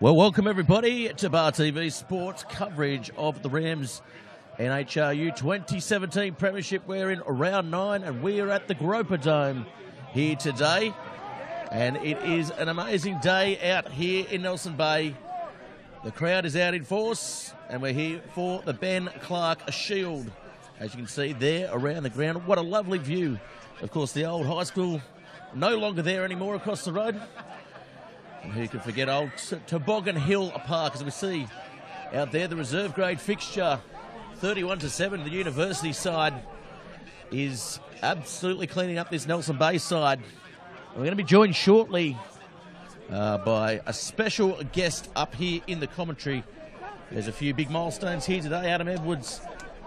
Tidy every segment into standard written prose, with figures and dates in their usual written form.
Well, welcome everybody to Bar TV Sports coverage of the Rams NHRU 2017 Premiership. We're in round 9 and we are at the Gropers Dome here today. And it is an amazing day out here in Nelson Bay. The crowd is out in force and we're here for the Ben Clark Shield. As you can see there around the ground, what a lovely view. Of course, the old high school no longer there anymore across the road. And who can forget old Toboggan Hill Park, as we see out there, the reserve grade fixture, 31-7. The university side is absolutely cleaning up this Nelson Bay side. We're going to be joined shortly by a special guest up here in the commentary. There's a few big milestones here today. Adam Edwards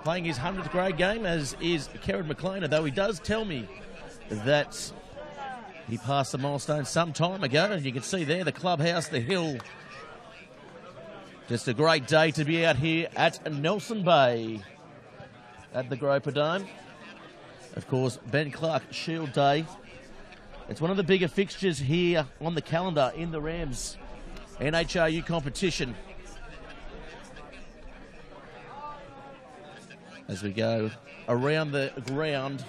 playing his 100th grade game, as is Kerrod McLean, though he does tell me that he passed the milestone some time ago, and you can see there the clubhouse, the hill. Just a great day to be out here at Nelson Bay at the Gropers Dome. Of course, Ben Clark Shield Day. It's one of the bigger fixtures here on the calendar in the Rams NHRU competition. As we go around the ground.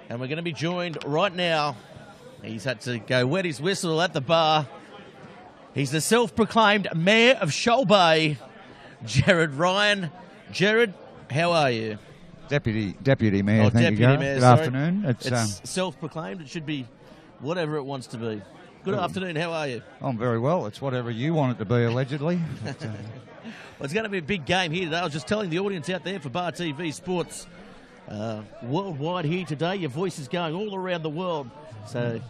And we're going to be joined right now. He's had to go wet his whistle at the bar. He's the self-proclaimed Mayor of Shoal Bay, Jared Ryan. Jared, how are you? Deputy Mayor, thank Deputy you, Mayor, Good sorry. afternoon. It's self-proclaimed. It should be whatever it wants to be. Good afternoon, how are you? I'm very well. It's whatever you want it to be, allegedly. But, well, it's going to be a big game here today. I was just telling the audience out there for Bar TV Sports, worldwide here today. Your voice is going all around the world, so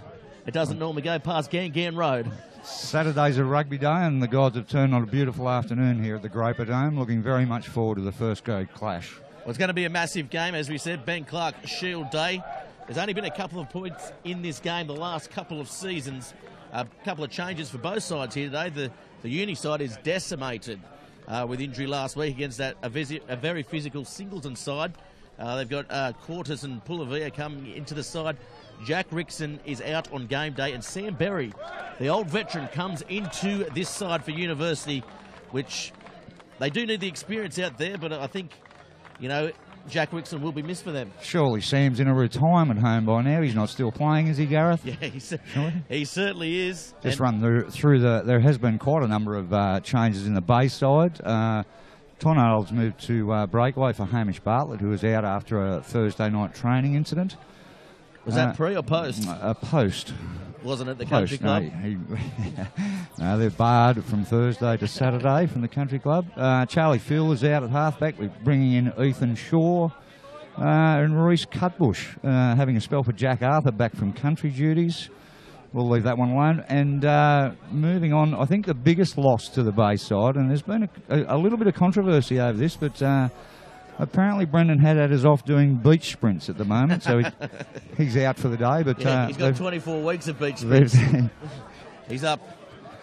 it doesn't normally go past Gangan Road. Saturday's a rugby day, and the gods have turned on a beautiful afternoon here at the Gropers Dome. Looking very much forward to the first grade clash. Well, it's going to be a massive game, as we said, Ben Clark Shield Day. There's only been a couple of points in this game the last couple of seasons. A couple of changes for both sides here today. The uni side is decimated with injury last week against a very physical Singleton side. They've got Quartus and Pulavia coming into the side. Jack Rickson is out on game day, and Sam Berry, the old veteran, comes into this side for University, which they do need the experience out there, but I think, you know, Jack Rickson will be missed for them. Surely Sam's in a retirement home by now. He's not still playing, is he, Gareth? Yeah, he certainly is. Just run through there has been quite a number of changes in the Bay side. Ton Arnold's moved to breakaway for Hamish Bartlett, who was out after a Thursday night training incident. Was that pre or post? Post. Wasn't it the country club? No, they're barred from Thursday to Saturday from the country club. Charlie Field is out at halfback. We're bringing in Ethan Shaw and Maurice Cutbush, having a spell for Jack Arthur back from country duties. We'll leave that one alone. And moving on, I think the biggest loss to the Bay side, and there's been a little bit of controversy over this, but apparently Brendan Haddad is off doing beach sprints at the moment, so he's out for the day. But yeah, he's got 24 weeks of beach sprints. He's up.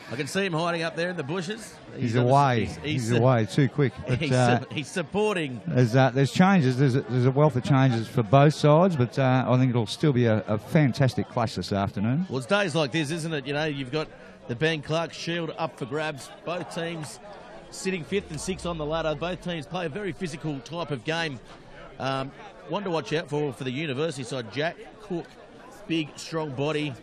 I can see him hiding up there in the bushes. He's away. He's away too quick. But, he's supporting. There's changes. There's a wealth of changes for both sides, but I think it'll still be a fantastic clash this afternoon. Well, it's days like this, isn't it? You know, you've got the Ben Clark Shield up for grabs. Both teams sitting 5th and 6th on the ladder. Both teams play a very physical type of game. One to watch out for the university side. Jack Cook, big, strong body.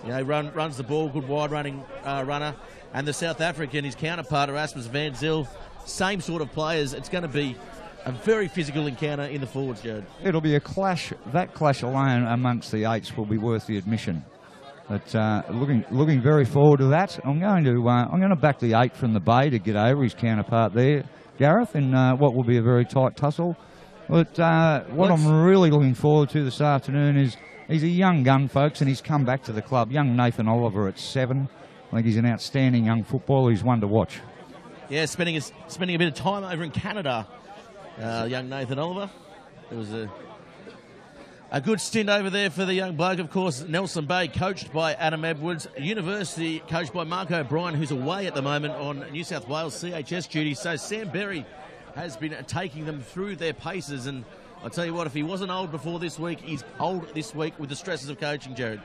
You know, runs the ball, good wide-running runner. And the South African, his counterpart, Erasmus Van Zyl, same sort of players. It's going to be a very physical encounter in the forwards, Jared. It'll be a clash. That clash alone amongst the eights will be worth the admission. But looking very forward to that. I'm going to back the 8 from the Bay to get over his counterpart there, Gareth, in what will be a very tight tussle. But what I'm really looking forward to this afternoon is he's a young gun, folks, and he's come back to the club. Young Nathan Oliver at 7. I think he's an outstanding young footballer. He's one to watch. Yeah, spending a bit of time over in Canada, young Nathan Oliver. It was a good stint over there for the young bloke. Of course, Nelson Bay, coached by Adam Edwards. University, coached by Mark O'Brien, who's away at the moment on New South Wales CHS duty. So Sam Berry has been taking them through their paces. And I'll tell you what, if he wasn't old before this week, he's old this week with the stresses of coaching, Jared.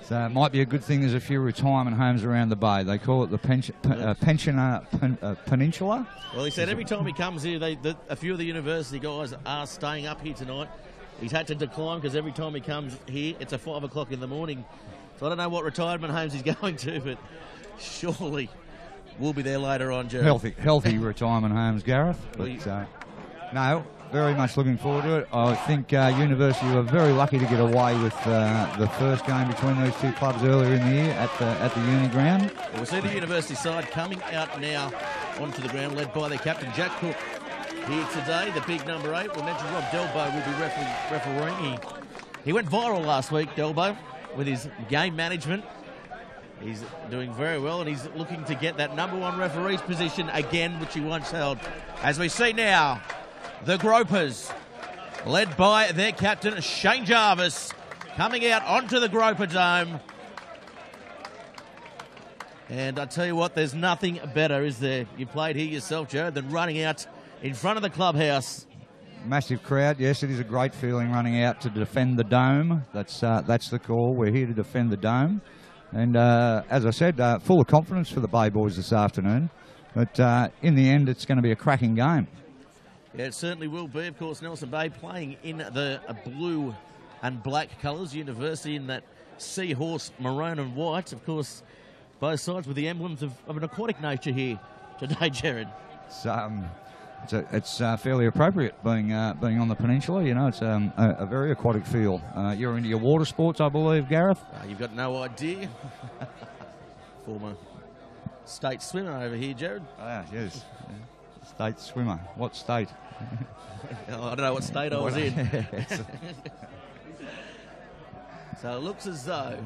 So it might be a good thing there's a few retirement homes around the bay. They call it the Pensioner Peninsula. Well, he said every time he comes here, a few of the university guys are staying up here tonight. He's had to decline because every time he comes here, it's at 5 o'clock in the morning. So I don't know what retirement homes he's going to, but surely we'll be there later on, Jared. Healthy retirement homes, Gareth. But no, very much looking forward to it. I think University were very lucky to get away with the first game between these two clubs earlier in the year at the uni ground. Well, we'll see the University side coming out now onto the ground, led by their captain Jack Cook. Here today, the big number 8. We mentioned Rob Delbo will be refereeing. He went viral last week, Delbo, with his game management. He's doing very well, and he's looking to get that number 1 referee's position again, which he once held. As we see now, the Gropers, led by their captain Shane Jarvis, coming out onto the Groper Dome. And I tell you what, there's nothing better, is there? You played here yourself, Jared, than running out in front of the clubhouse. Massive crowd. Yes, it is a great feeling running out to defend the dome. That's the call. We're here to defend the dome. And as I said, full of confidence for the Bay Boys this afternoon. But in the end, it's going to be a cracking game. Yeah, it certainly will be. Of course, Nelson Bay playing in the blue and black colours. University in that seahorse maroon and white. Of course, both sides with the emblems of an aquatic nature here today, Jared. It's fairly appropriate being on the peninsula. You know, it's a very aquatic feel. You're into your water sports, I believe, Gareth? You've got no idea. Former state swimmer over here, Jared. Ah, yes. State swimmer. What state? I don't know what state I was in. So it looks as though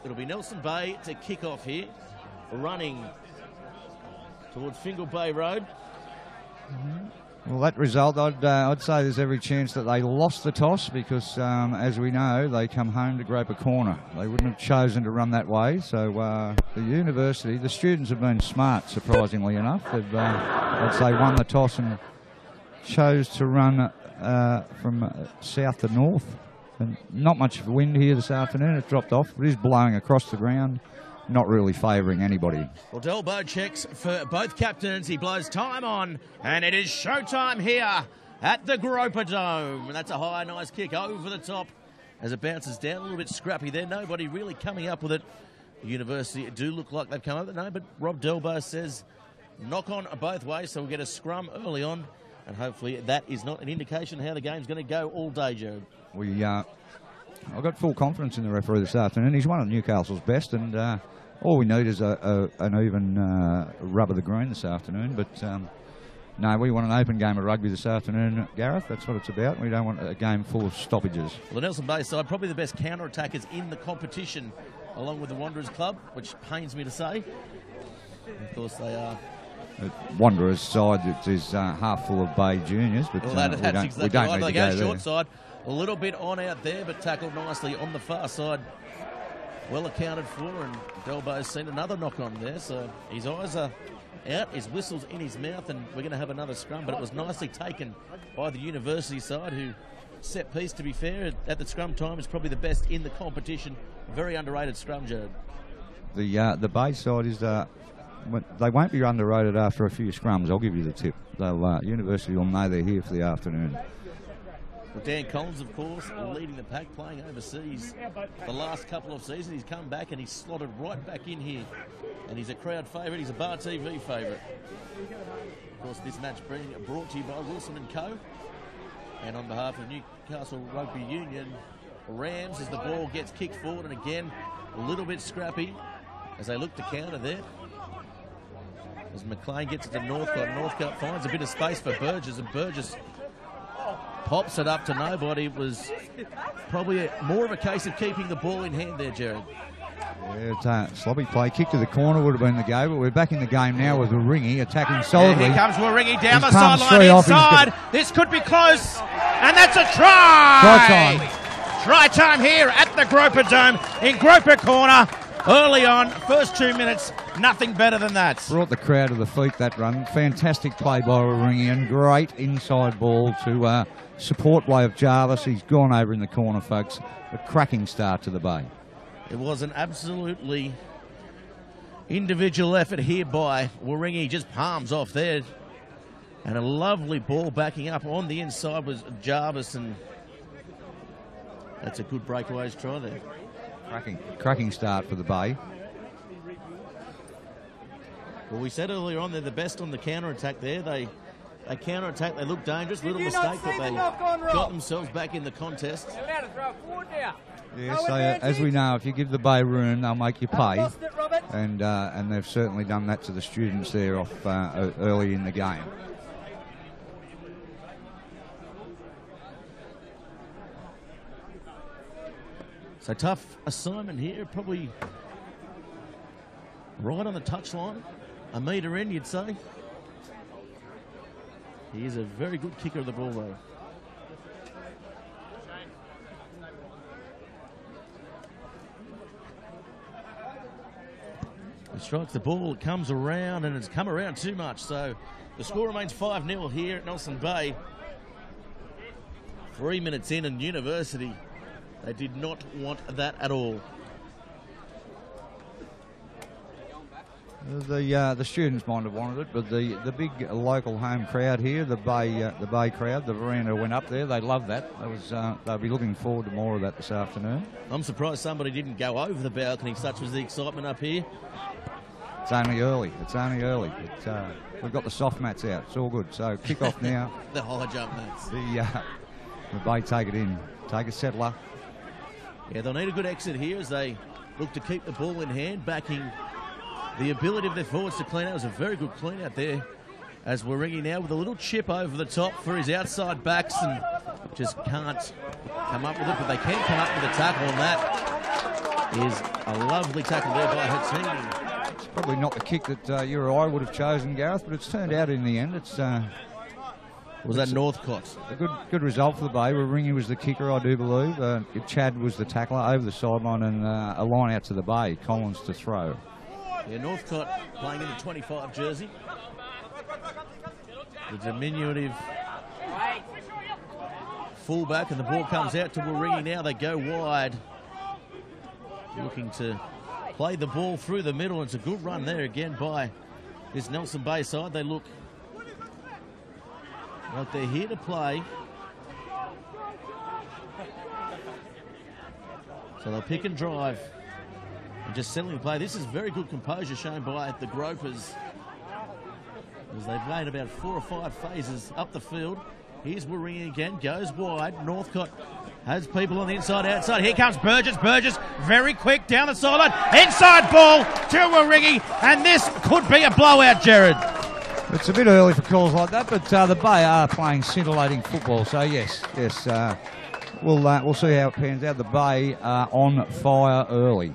it'll be Nelson Bay to kick off here, running towards Fingal Bay Road. Well, that result, I'd say there's every chance that they lost the toss because, as we know, they come home to Groper Corner. They wouldn't have chosen to run that way. So the university, the students have been smart, surprisingly enough. They've, I'd say, won the toss and chose to run from south to north. And not much wind here this afternoon. It dropped off. It is blowing across the ground. Not really favouring anybody. Well, Delbo checks for both captains. He blows time on, and it is showtime here at the Groper Dome. And that's a high, nice kick over the top as it bounces down. A little bit scrappy there. Nobody really coming up with it. The University do look like they've come up with it. No, but Rob Delbo says knock on both ways, so we'll get a scrum early on. And hopefully that is not an indication of how the game's going to go all day, Jared. I've got full confidence in the referee this afternoon. He's one of Newcastle's best, and all we need is an even rub of the green this afternoon. But no, we want an open game of rugby this afternoon, Gareth. That's what it's about. We don't want a game full of stoppages. Well, the Nelson Bay side, probably the best counter-attackers in the competition, along with the Wanderers Club, which pains me to say. Of course, they are. Wanderers side is half full of Bay juniors, but well, that's exactly we don't right. need They to go go short side, a little bit on out there, but tackled nicely on the far side. Well accounted for, and Delbo's seen another knock on there, so his eyes are out, his whistle's in his mouth, and we're going to have another scrum, but it was nicely taken by the University side, who set piece, to be fair, at the scrum time is probably the best in the competition. Very underrated scrum, Jared. The Bay side is they won't be underrated after a few scrums, I'll give you the tip. University will know they're here for the afternoon. Well, Dan Collins, of course, leading the pack, playing overseas the last couple of seasons. He's come back and he's slotted right back in here. And he's a crowd favourite. He's a Bar TV favourite. Of course, this match being brought to you by Wilson & Co. And on behalf of Newcastle Rugby Union, Rams, as the ball gets kicked forward. And again, a little bit scrappy as they look to counter there. As McLean gets it to Northcott. Northcott finds a bit of space for Burgess, and Burgess pops it up to nobody. It was probably more of a case of keeping the ball in hand there, Jared. Yeah, it's a sloppy play. Kick to the corner would have been the go, but we're back in the game now with Waringi attacking solidly. Here comes Waringi down the sideline inside. This could be close, and that's a try! Try time. Try time here at the Groper Dome in Groper Corner. Early on, first 2 minutes, nothing better than that. Brought the crowd to the feet, that run. Fantastic play by Waringi, and great inside ball to support way of Jarvis. He's gone over in the corner, folks. A cracking start to the Bay. It was an absolutely individual effort here by Warringah. Just palms off there. And a lovely ball backing up on the inside was Jarvis, and that's a good breakaways try there. Cracking start for the Bay. Well, we said earlier on they're the best on the counter-attack there. They counter-attack, they look dangerous. Little mistake, but they got themselves back in the contest. Yeah, so as we know, if you give the Bay room, they'll make you pay. And they've certainly done that to the students there off early in the game. So tough assignment here, probably right on the touchline. A metre in, you'd say. He is a very good kicker of the ball, though. He strikes the ball, it comes around, and it's come around too much. So the score remains 5-0 here at Nelson Bay. 3 minutes in, and University, they did not want that at all. The students might have wanted it, but the big local home crowd here, the Bay crowd, the veranda went up there. They love that. They'll be looking forward to more of that this afternoon. I'm surprised somebody didn't go over the balcony. Such was the excitement up here. It's only early. But, we've got the soft mats out. It's all good. So kick off now. The high jump mats. The Bay take it in. Take a settler. Yeah, they'll need a good exit here as they look to keep the ball in hand, backing the ability of their forwards to clean out. It was a very good clean out there as Warringah now with a little chip over the top for his outside backs and just can't come up with it, but they can come up with a tackle, and that is a lovely tackle there by Hattini. It's probably not the kick that you or I would have chosen, Gareth, but it's turned out in the end. Was that Northcott? A good result for the Bay. Warringah was the kicker, I do believe. Chad was the tackler over the sideline, and a line out to the Bay. Collins to throw. Yeah, Northcott playing in the 25 jersey. The diminutive fullback, and the ball comes out to Warringah now. They go wide, looking to play the ball through the middle. It's a good run there again by this Nelson Bay side. They look like they're here to play. So they'll pick and drive and just settling the play. This is very good composure shown by the Gropers, as they've made about 4 or 5 phases up the field. Here's Warringah again, goes wide. Northcott has people on the inside, outside. Here comes Burgess. Burgess very quick down the sideline. Inside ball to Warringah, and this could be a blowout, Jared. It's a bit early for calls like that, but the Bay are playing scintillating football. So yes, we'll see how it pans out. The Bay are on fire early.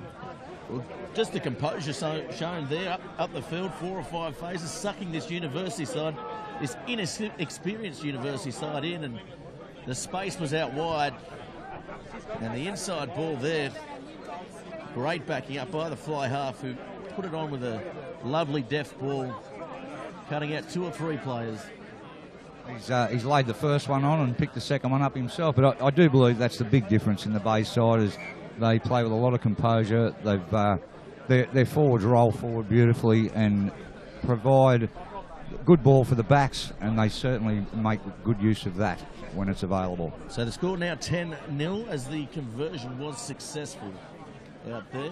Just the composure shown there up the field, 4 or 5 phases, sucking this University side, this inexperienced University side in, and the space was out wide. And the inside ball there, great backing up by the fly half, who put it on with a lovely deft ball, cutting out 2 or 3 players. He's laid the first one on and picked the second one up himself, but I do believe that's the big difference in the Bay side, is they play with a lot of composure. Their forwards roll forward beautifully and provide good ball for the backs, and they certainly make good use of that when it's available. So the score now 10-0 as the conversion was successful out there.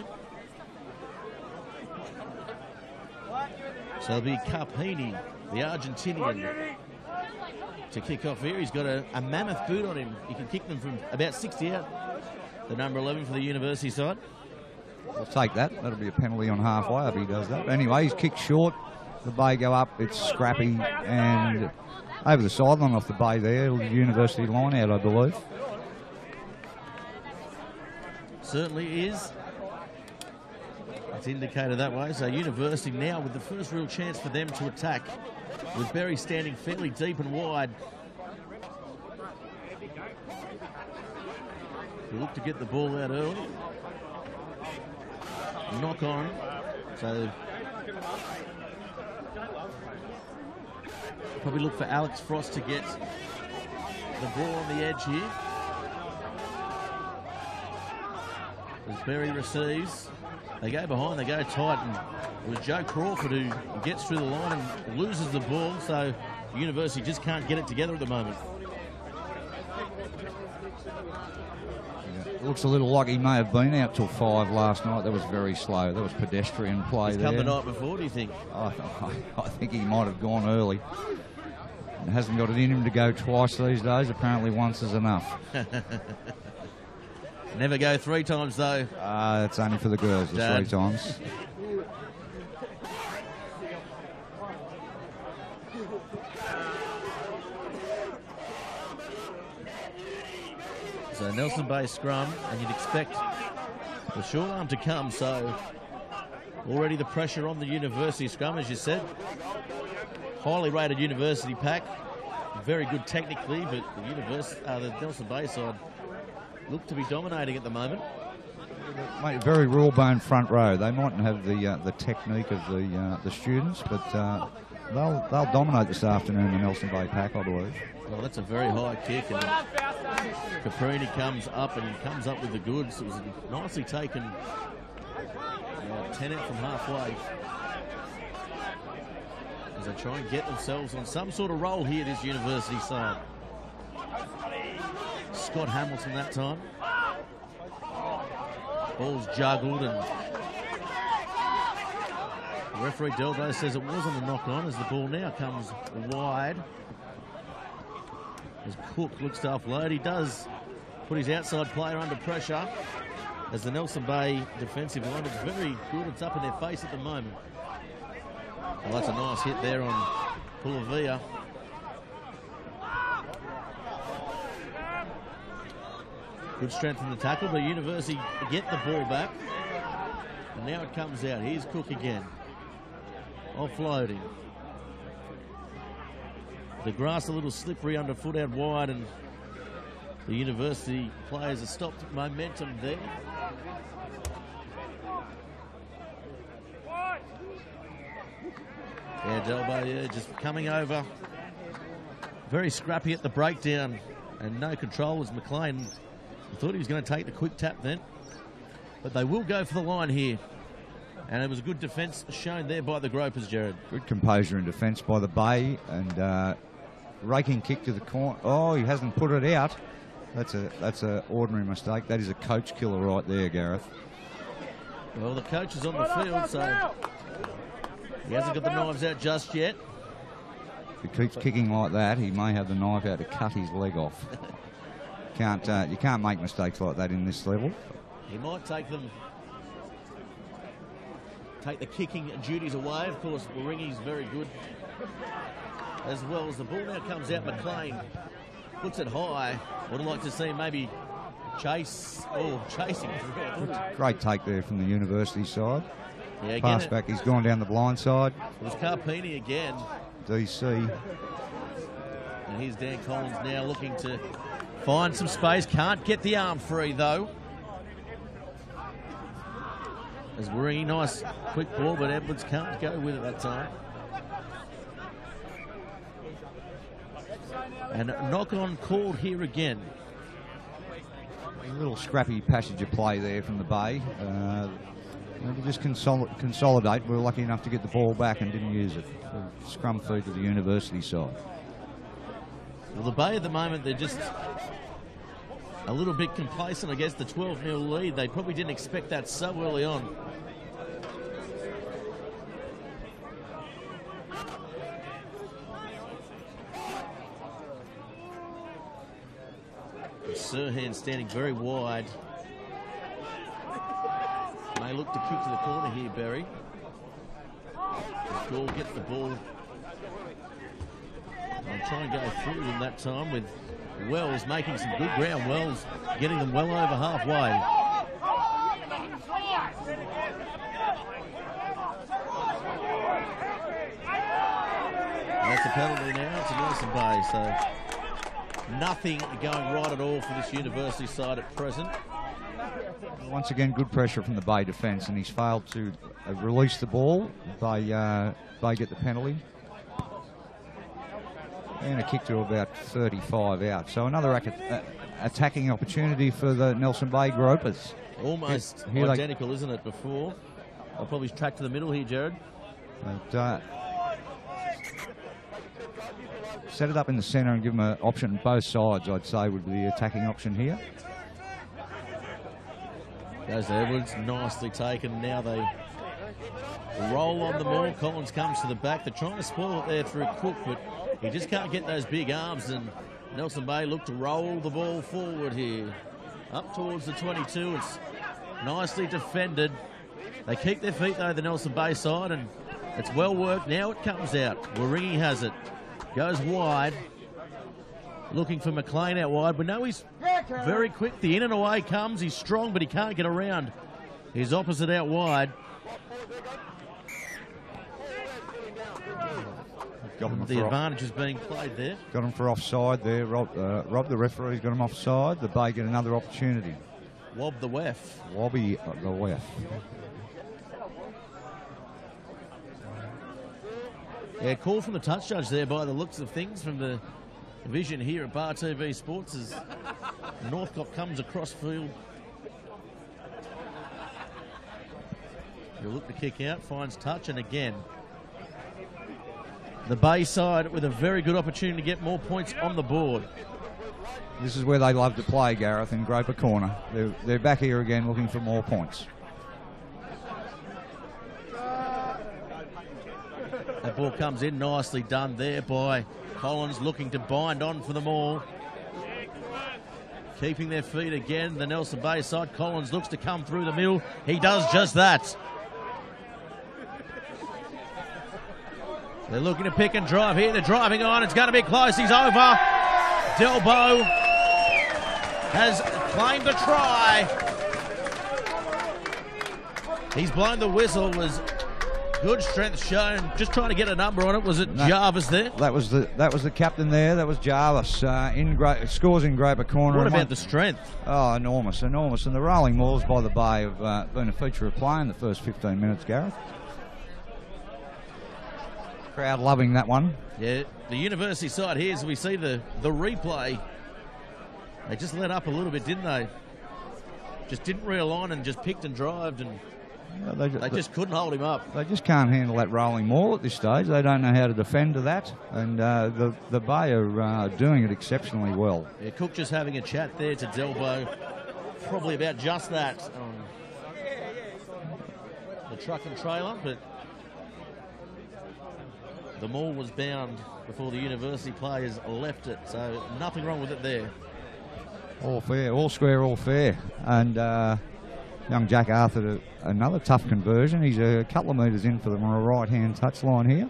So it'll be Carpini, the Argentinian, to kick off here. He's got a mammoth boot on him. He can kick them from about 60 out. The number 11 for the University side. We'll take that. That'll be a penalty on halfway if he does that. But anyway, he's kicked short. The Bay go up. It's scrappy, and over the sideline off the Bay there. The University line out, I believe. Certainly is. It's indicated that way. So University now with the first real chance for them to attack, with Berry standing fairly deep and wide. They look to get the ball out early. Knock on. So probably look for Alex Frost to get the ball on the edge here. As Berry receives, they go behind, they go tight, and it was Joe Crawford who gets through the line and loses the ball, so the University just can't get it together at the moment. It looks a little like he may have been out till 5 last night. That was very slow. That was pedestrian play there. He's come the night before, do you think? I think he might have gone early. He hasn't got it in him to go twice these days. Apparently once is enough. Never go 3 times, though. It's only for the girls, the 3 times. So Nelson Bay scrum, and you'd expect the short arm to come, so already the pressure on the University scrum, as you said. Highly rated University pack, very good technically, but the Nelson Bay side look to be dominating at the moment. Mate, very raw bone front row. They mightn't have the technique of the students, but they'll dominate this afternoon, the Nelson Bay pack, I believe. Well, that's a very high kick, and Caprini comes up, and he comes up with the goods. It was nicely taken, 10 out from halfway, as they try and get themselves on some sort of roll here, this University side. Scott Hamilton that time. Ball's juggled, and the referee Deldo says it wasn't a knock-on, as the ball now comes wide. As Cook looks to offload, he does put his outside player under pressure, as the Nelson Bay defensive line is very good. It's up in their face at the moment. Well, that's a nice hit there on Pulavia. Good strength in the tackle, but University get the ball back. And now it comes out. Here's Cook again. Offloading. The grass a little slippery underfoot out wide, and the University players have stopped momentum there. Yeah, Delbo, just coming over. Very scrappy at the breakdown, and no control was McLean. I thought he was going to take the quick tap then. But they will go for the line here. And it was a good defence shown there by the Gropers, Jared. Good composure and defence by the Bay, and raking kick to the corner. Oh, he hasn't put it out. That's a ordinary mistake. That is a coach killer right there, Gareth. Well, the coach is on the field, so he hasn't got the knives out just yet. If he keeps kicking like that, he may have the knife out to cut his leg off. You can't make mistakes like that in this level. He might take the kicking duties away. Of course, Waringi's very good as well. As the ball now comes out, McLean puts it high. Would have liked to see maybe chasing. Great take there from the University side. Yeah, pass back, he's gone down the blind side. It was Carpini again. DC. And here's Dan Collins now looking to find some space. Can't get the arm free, though. As Waringi, nice quick ball, but Edwards can't go with it that time. And a knock-on called here again. A little scrappy passage of play there from the Bay. To just consolidate. We were lucky enough to get the ball back and didn't use it. So scrum feed to the University side. Well, the Bay at the moment, they're just a little bit complacent. I guess the 12-0 lead, they probably didn't expect that so early on. Sirhan standing very wide. May look to kick to the corner here, Berry. Gaul gets the ball. I'll try and go through them that time with Wells making some good ground. Wells getting them well over halfway. That's a penalty now to Nelson Bay, so nothing going right at all for this University side at present. Once again, good pressure from the Bay defence, and he's failed to release the ball. They get the penalty. And a kick to about 35 out. So another attacking opportunity for the Nelson Bay Gropers. Almost identical, isn't it, before? I'll probably track to the middle here, Jared. But, set it up in the centre and give them an option. Both sides, I'd say, would be the attacking option here. Goes to Edwards, nicely taken. Now they roll on the ball. Collins comes to the back. They're trying to spoil it there through Cook, but he just can't get those big arms, and Nelson Bay look to roll the ball forward here. Up towards the 22. It's nicely defended. They keep their feet, though, the Nelson Bay side, and it's well worked. Now it comes out. Waringi has it. Goes wide. Looking for McLean out wide. We know he's very quick. The in and away comes. He's strong, but he can't get around his opposite out wide. The advantage is being played there. Got him for offside there. Rob the referee's got him offside. The Bay get another opportunity. Wob the Wef. Wobby the Wef. Yeah, call from the touch judge there by the looks of things from the vision here at Bar TV Sports as Northcote comes across field. He'll look to kick out, finds touch, and again, the Bay side with a very good opportunity to get more points on the board. This is where they love to play, Gareth, in Groper corner. They're back here again looking for more points. That ball comes in, nicely done there by Collins, looking to bind on for them all. Keeping their feet again, the Nelson Bay side. Collins looks to come through the middle. He does just that. They're looking to pick and drive here. They're driving on. It's going to be close. He's over. Delbo has claimed a try. He's blown the whistle. Was good strength shown. Just trying to get a number on it. Was it Jarvis there? That was the captain there. That was Jarvis. Scores in Groper corner. What about the strength? Oh, enormous. And the rolling mauls by the Bay have been a feature of play in the first 15 minutes, Gareth. Crowd loving that one. Yeah, the University side here, as we see the replay, they just let up a little bit, didn't they? Just didn't realign and just picked and drived, and they just couldn't hold him up. They just can't handle that rolling maul at this stage. They don't know how to defend to that, and the Bay are doing it exceptionally well. Yeah, Cook just having a chat there to Delbo, probably about just that on the truck and trailer, but the maul was bound before the University players left it, so nothing wrong with it there. All fair, all square, all fair. And young Jack Arthur, another tough conversion. He's a couple of metres in for them on a right-hand touchline here.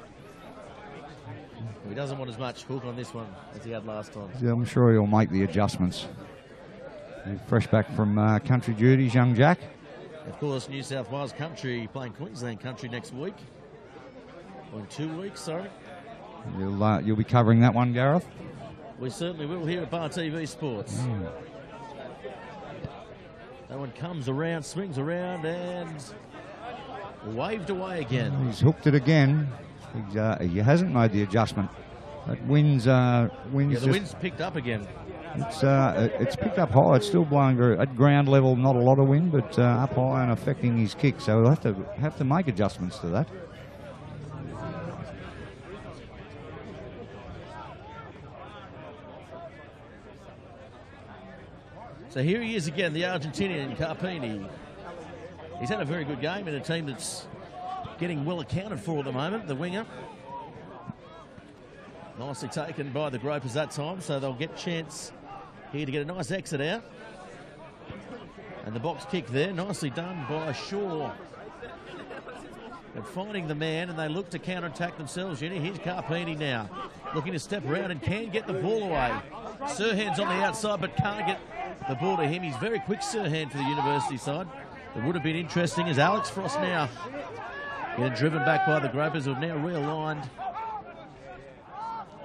He doesn't want as much hook on this one as he had last time. Yeah, I'm sure he'll make the adjustments. He's fresh back from country duties, young Jack. Of course, New South Wales country playing Queensland country next week. Or in 2 weeks, sorry. You'll be covering that one, Gareth? We certainly will here at Bar TV Sports. That one comes around, swings around, and waved away again. He's hooked it again. He hasn't made the adjustment. That wind's yeah, the wind's picked up again. It's picked up high. It's still blowing very at ground level. Not a lot of wind, but up high and affecting his kick. So we'll have to make adjustments to that. So here he is again, the Argentinian, Carpini. He's had a very good game in a team that's getting well accounted for at the moment, the winger. Nicely taken by the Gropers that time, so they'll get a chance here to get a nice exit out. And the box kick there, nicely done by Shaw. They're finding the man, and they look to counter-attack themselves. Here's Carpini now, looking to step around and can get the ball away. Sirhan's on the outside, but can't get the ball to him. He's very quick, Sirhan, for the University side. It would have been interesting as Alex Frost now getting driven back by the Gropers, who have now realigned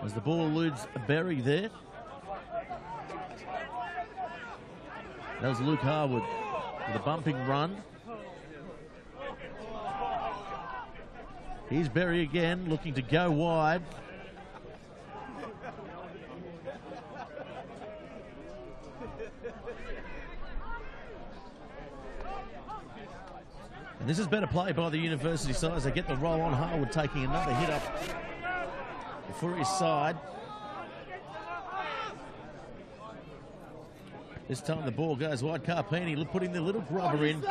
as the ball eludes Berry there. That was Luke Harwood with a bumping run. Here's Berry again, looking to go wide. And this is better play by the University side as they get the roll on. Harwood taking another hit up for his side. This time the ball goes wide. Carpini putting the little grubber in.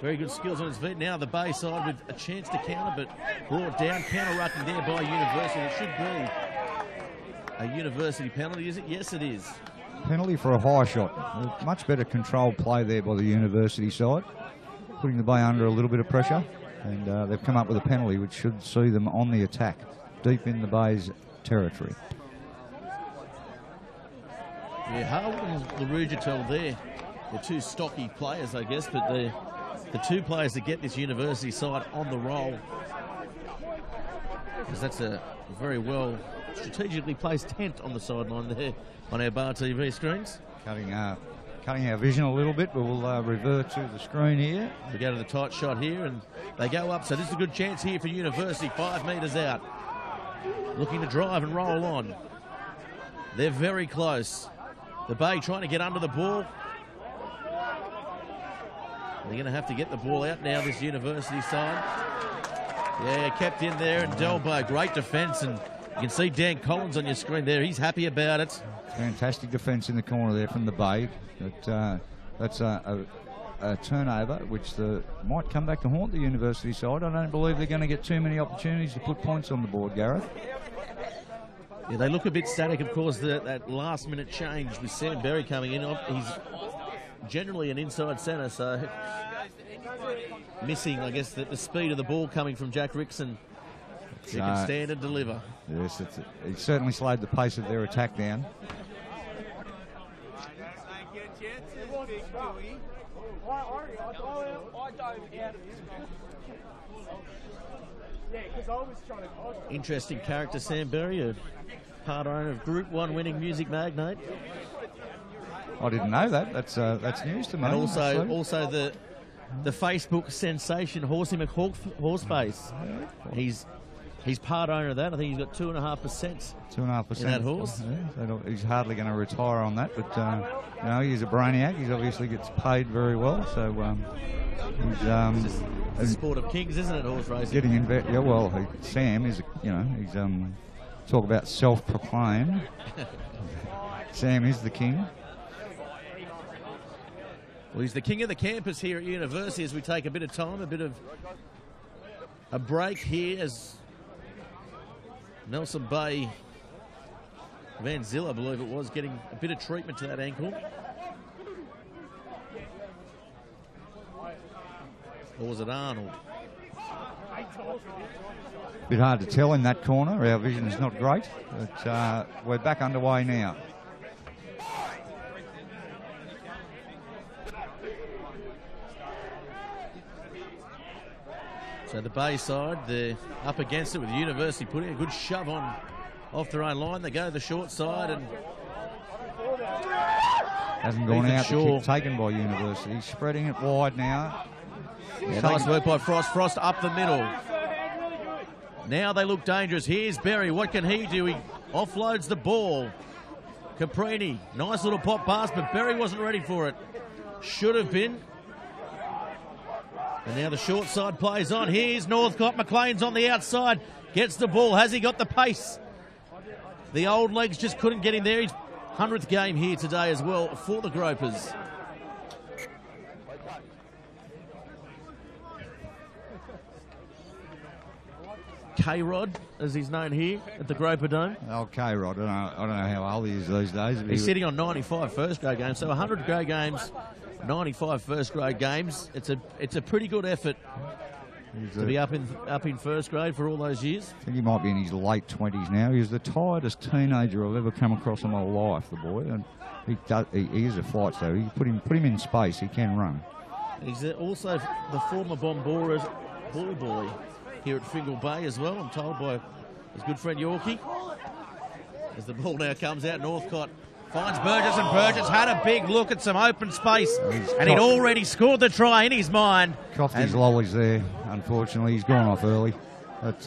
Very good skills on his feet. Now the Bay side with a chance to counter, but brought down. Counter-rucking there by University. It should be a University penalty, is it? Yes, it is. Penalty for a high shot. Much better controlled play there by the University side. Putting the Bay under a little bit of pressure, and they've come up with a penalty which should see them on the attack deep in the Bay's territory. Yeah, Harwood and LaRougetel there. They're two stocky players, I guess, but they're the two players that get this University side on the roll. Because that's a very well strategically placed tent on the sideline there on our Bar TV screens. Cutting our vision a little bit, but we'll revert to the screen here. We go to the tight shot here, and they go up. So this is a good chance here for University. 5 metres out. Looking to drive and roll on. They're very close. The Bay trying to get under the ball. They're going to have to get the ball out now, this University side. Yeah, kept in there, and Delbo, great defence, and you can see Dan Collins on your screen there. He's happy about it. Fantastic defence in the corner there from the Bay. That's a turnover which might come back to haunt the University side. I don't believe they're going to get too many opportunities to put points on the board, Gareth. Yeah, they look a bit static, of course, that last-minute change with Sam Berry coming in. He's generally an inside centre, so missing, I guess, the speed of the ball coming from Jack Rickson. He can stand and deliver. Yes, it certainly slowed the pace of their attack down. Interesting character, Sam Berry, a part owner of Group 1 winning Music Magnate. I didn't know that. That's news to me. And also the Facebook sensation Horsey McHorseface. He's part owner of that. I think he's got 2.5%. 2.5% in that horse. Yeah, he's hardly going to retire on that, but you know, he's a brainiac. He obviously gets paid very well, so he's the sport of kings, isn't it, horse racing? Getting in. Yeah, well, Sam is. You know, he's talk about self-proclaimed. Sam is the king. Well, he's the king of the campus here at University as we take a bit of time, a bit of a break here as Nelson Bay, Van Zyl, I believe it was, getting a bit of treatment to that ankle. Or was it Arnold? Bit hard to tell in that corner. Our vision is not great, but we're back underway now. So the Bay side, they're up against it with the University putting a good shove on off their own line. They go to the short side and hasn't gone out. The kick taken by University. Spreading it wide now. Yeah, nice work by Frost. Frost up the middle. Now they look dangerous. Here's Berry. What can he do? He offloads the ball. Caprini, nice little pop pass, but Berry wasn't ready for it. Should have been. And now the short side plays on. Here's Northcott. McLean's on the outside. Gets the ball. Has he got the pace? The old legs just couldn't get in there. His 100th game here today as well for the Gropers. K-Rod, as he's known here at the Groper Dome. Oh, K-Rod. I don't know how old he is these days. He's sitting on 95 first grade games. So 100 grade games, 95 first grade games. It's a pretty good effort to be up in first grade for all those years. I think he might be in his late 20s now. He's the tiredest teenager I've ever come across in my life, the boy. And he is a fight, so you put him in space, he can run. He's also the former Bombora ball boy here at Fingal Bay as well, I'm told by his good friend Yorkie. As the ball now comes out, Northcott finds Burgess, and Burgess had a big look at some open space, and he'd already scored the try in his mind. Coughed his lollies there, unfortunately. He's gone off early. But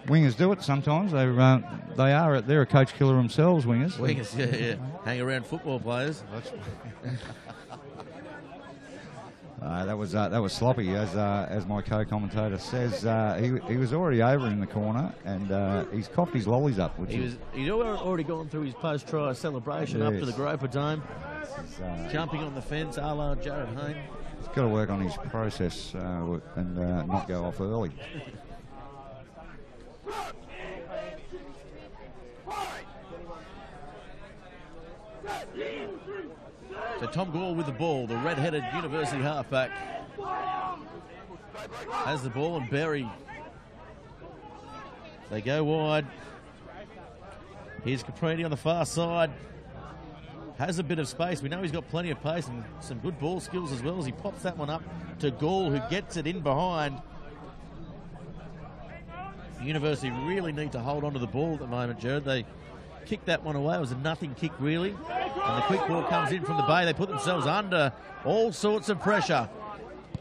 wingers do it sometimes. They're a coach killer themselves, wingers. Wingers, yeah. Hang around football players. That was sloppy, as my co-commentator says. He was already over in the corner, and he's cocked his lollies up. He'd already gone through his post-try celebration up to the Groper Dome, jumping on the fence, a la Jared Hayne. He's got to work on his process and not go off early. So Tom Gore with the ball, the red-headed University halfback, has the ball, and Berry. They go wide. Here's Caprini on the far side. Has a bit of space. We know he's got plenty of pace and some good ball skills as well, as he pops that one up to Gall, who gets it in behind. The University really need to hold on to the ball at the moment, Jared. They kicked that one away. It was a nothing kick, really. And the quick ball comes in from the Bay. They put themselves under all sorts of pressure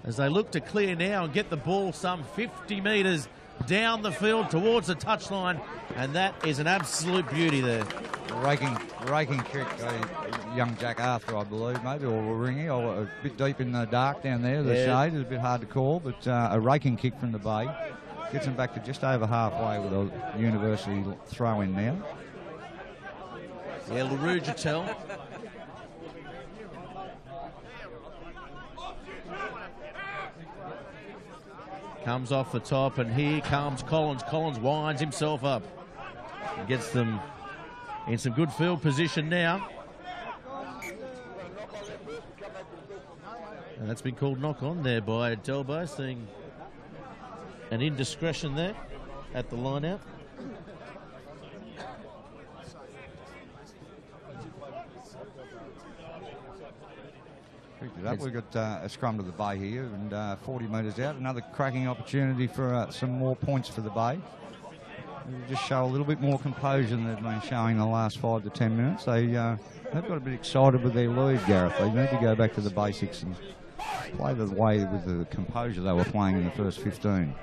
as they look to clear now and get the ball some 50 metres down the field towards the touchline. And that is an absolute beauty there. Raking kick, young Jack Arthur, I believe, maybe, or Ringy, or a bit deep in the dark down there. The shade is a bit hard to call, but a raking kick from the Bay gets them back to just over halfway with a University throw in now. Yeah, LaRue Jatel. Comes off the top, and here comes Collins. Collins winds himself up and gets them in some good field position now. And that's been called knock on there by Delbo, seeing an indiscretion there at the line out. We've got a scrum to the Bay here, and 40 metres out. Another cracking opportunity for some more points for the Bay. They'll just show a little bit more composure than they've been showing the last 5 to 10 minutes. They've got a bit excited with their lead, Gareth. They need to go back to the basics and play the way with the composure they were playing in the first 15.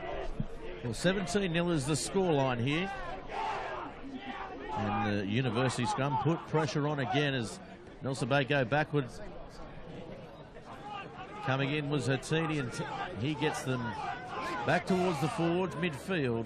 Well, 17-0 is the scoreline here. And the University scrum put pressure on again as Nelson Bay go backwards. Coming in was Hertini, and he gets them back towards the forwards midfield.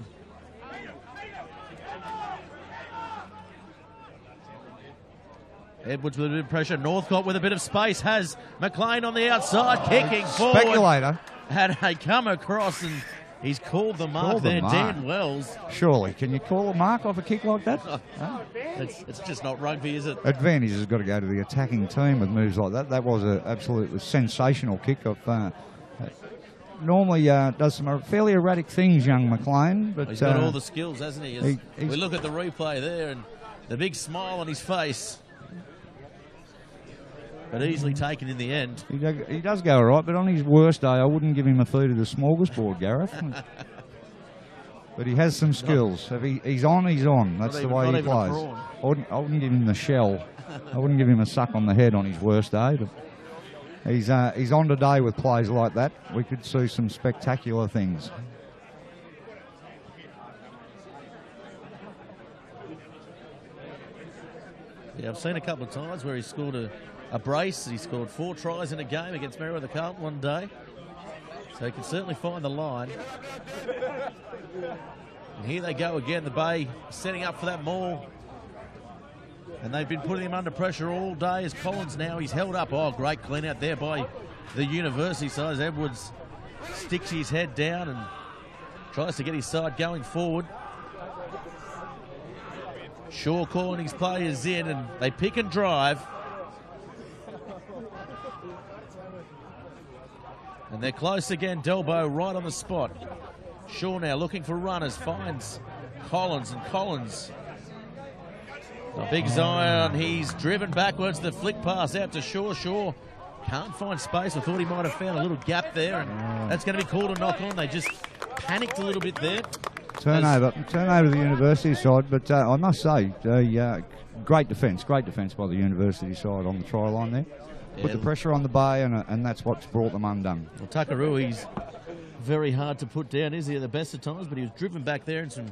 Edwards with a bit of pressure. Northcott with a bit of space has McLean on the outside, kicking forward. Speculator. Had a come across, and he's called the mark there, Dan Wells. Surely, can you call a mark off a kick like that? It's just not rugby, is it? Advantage has got to go to the attacking team with moves like that. That was an absolutely sensational kick. Normally does some fairly erratic things, young McLean. But he's got all the skills, hasn't he? We look at the replay there, and the big smile on his face. But easily taken in the end. He does go all right, but on his worst day, I wouldn't give him a feed of the smorgasbord, Gareth. But he has some skills. If he's on, he's on. That's the way he plays. I wouldn't give him the shell. I wouldn't give him a suck on the head on his worst day. But he's on today with plays like that. We could see some spectacular things. Yeah, I've seen a couple of times where he scored a brace. He scored 4 tries in a game against Merriweather Carlton one day. So he can certainly find the line. And here they go again, the Bay setting up for that maul. And they've been putting him under pressure all day as Collins now, he's held up. Oh, great clean out there by the University side as Edwards sticks his head down and tries to get his side going forward. Shaw calling his players in, and they pick and drive. And they're close again. Delbo right on the spot. Shaw now looking for runners, finds Collins, and Collins. A big Zion, he's driven backwards. The flick pass out to Shaw. Shaw can't find space. I thought he might have found a little gap there, and that's going to be called a knock on. They just panicked a little bit there. Turnover to the University side, but I must say, great defence by the University side on the try line there. Yeah. Put the pressure on the Bay, and that's what's brought them undone. Well, Takarui's very hard to put down, is he, at the best of times, but he was driven back there in some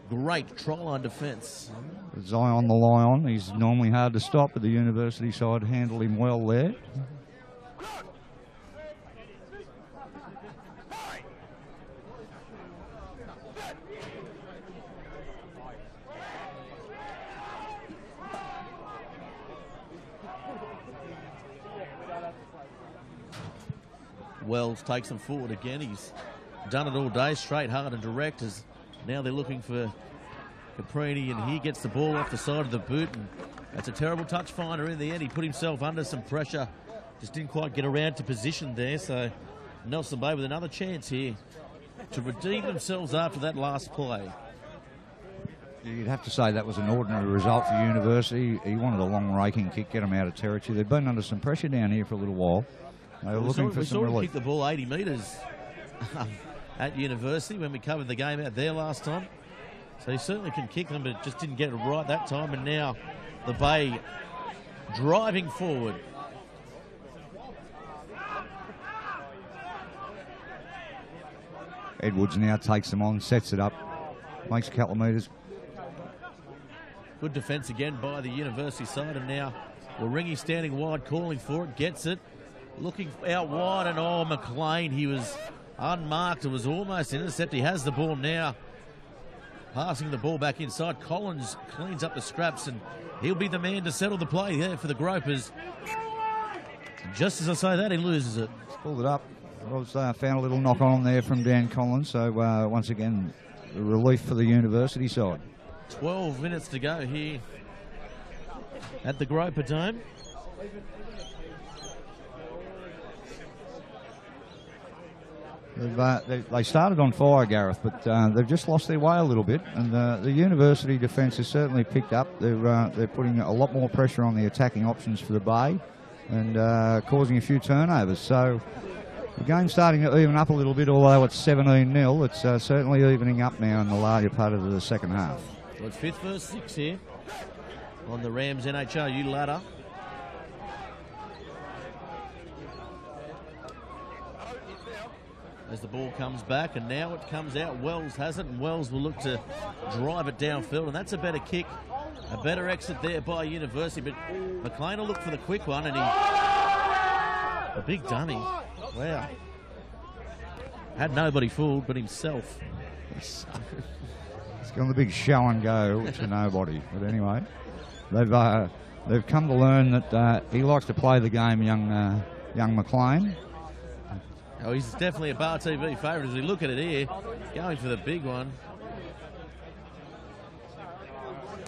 great try line defence. Zion the Lion, he's normally hard to stop, but the University side handled him well there. Wells takes them forward again. He's done it all day, straight, hard and direct. As now they're looking for Caprini, and he gets the ball off the side of the boot, and that's a terrible touch finder in the end. He put himself under some pressure, just didn't quite get around to position there. So Nelson Bay with another chance here to redeem themselves after that last play. You'd have to say that was an ordinary result for University. He wanted a long raking kick, get them out of territory. They've been under some pressure down here for a little while. They were looking for some relief. We saw him kick the ball 80 metres at University when we covered the game out there last time. So he certainly can kick them, but just didn't get it right that time. And now the Bay driving forward. Edwards now takes them on, sets it up, makes a couple of metres. Good defence again by the University side, and now Waringi standing wide, calling for it, gets it, looking out wide, and McLean, he was unmarked, it was almost intercepted. He has the ball now, passing the ball back inside. Collins cleans up the scraps, and he'll be the man to settle the play there for the Gropers. Just as I say that, he loses it. Pulled it up. Found a little knock on there from Dan Collins, so once again, a relief for the University side. 12 minutes to go here at the Groper Dome. They started on fire, Gareth, but they've just lost their way a little bit, and the University defence has certainly picked up. They're putting a lot more pressure on the attacking options for the Bay and causing a few turnovers. So the game's starting to even up a little bit, although it's 17-0. It's certainly evening up now in the larger part of the second half. Well, it's 5th versus 6 here on the Rams NHRU ladder. As the ball comes back, and now it comes out. Wells has it, and Wells will look to drive it downfield, and that's a better kick, a better exit there by University. But McLean will look for the quick one, and a big dummy. Wow. Had nobody fooled but himself. It's gone the big show and go to nobody. But anyway, they've come to learn that he likes to play the game, young McLean. Oh, he's definitely a Bar TV favourite as we look at it here. Going for the big one.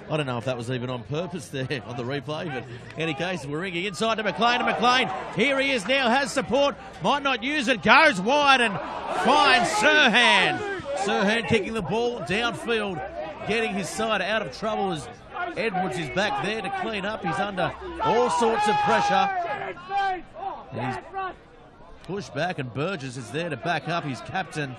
I don't know if that was even on purpose there on the replay, but in any case, we're ringing inside to McLean, and McLean, here he is now, has support, might not use it, goes wide and finds Sirhan. Sirhan kicking the ball downfield, getting his side out of trouble as Edwards is back there to clean up. He's under all sorts of pressure. And he's pushed back, and Burgess is there to back up his captain.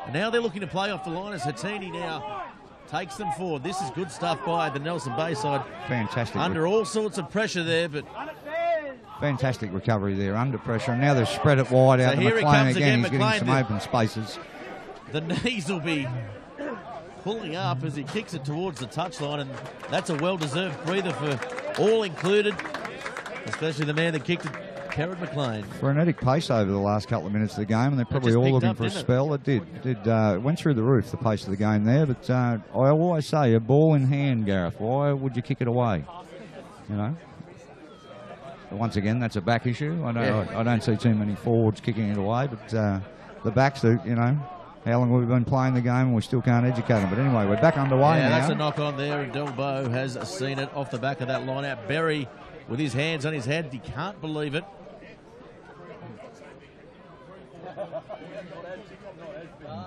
And now they're looking to play off the line as Hatini now takes them forward. This is good stuff by the Nelson Bay side. Fantastic. Under all sorts of pressure there, but fantastic recovery there under pressure. And now they've spread it wide out to McLean again. He's getting some open spaces. The knees will be pulling up as he kicks it towards the touchline, and that's a well-deserved breather for all included, especially the man that kicked it, Kerrod McLean. Frenetic pace over the last couple of minutes of the game, and they're probably all looking for a spell. It went through the roof, the pace of the game there, but I always say, a ball in hand, Gareth, why would you kick it away? You know? But once again, that's a back issue. I don't see too many forwards kicking it away, but the backs do, you know. How long have we been playing the game and we still can't educate them? But anyway, we're back underway now. That's a knock on there, and Delbo has seen it off the back of that line out. Berry with his hands on his head. He can't believe it.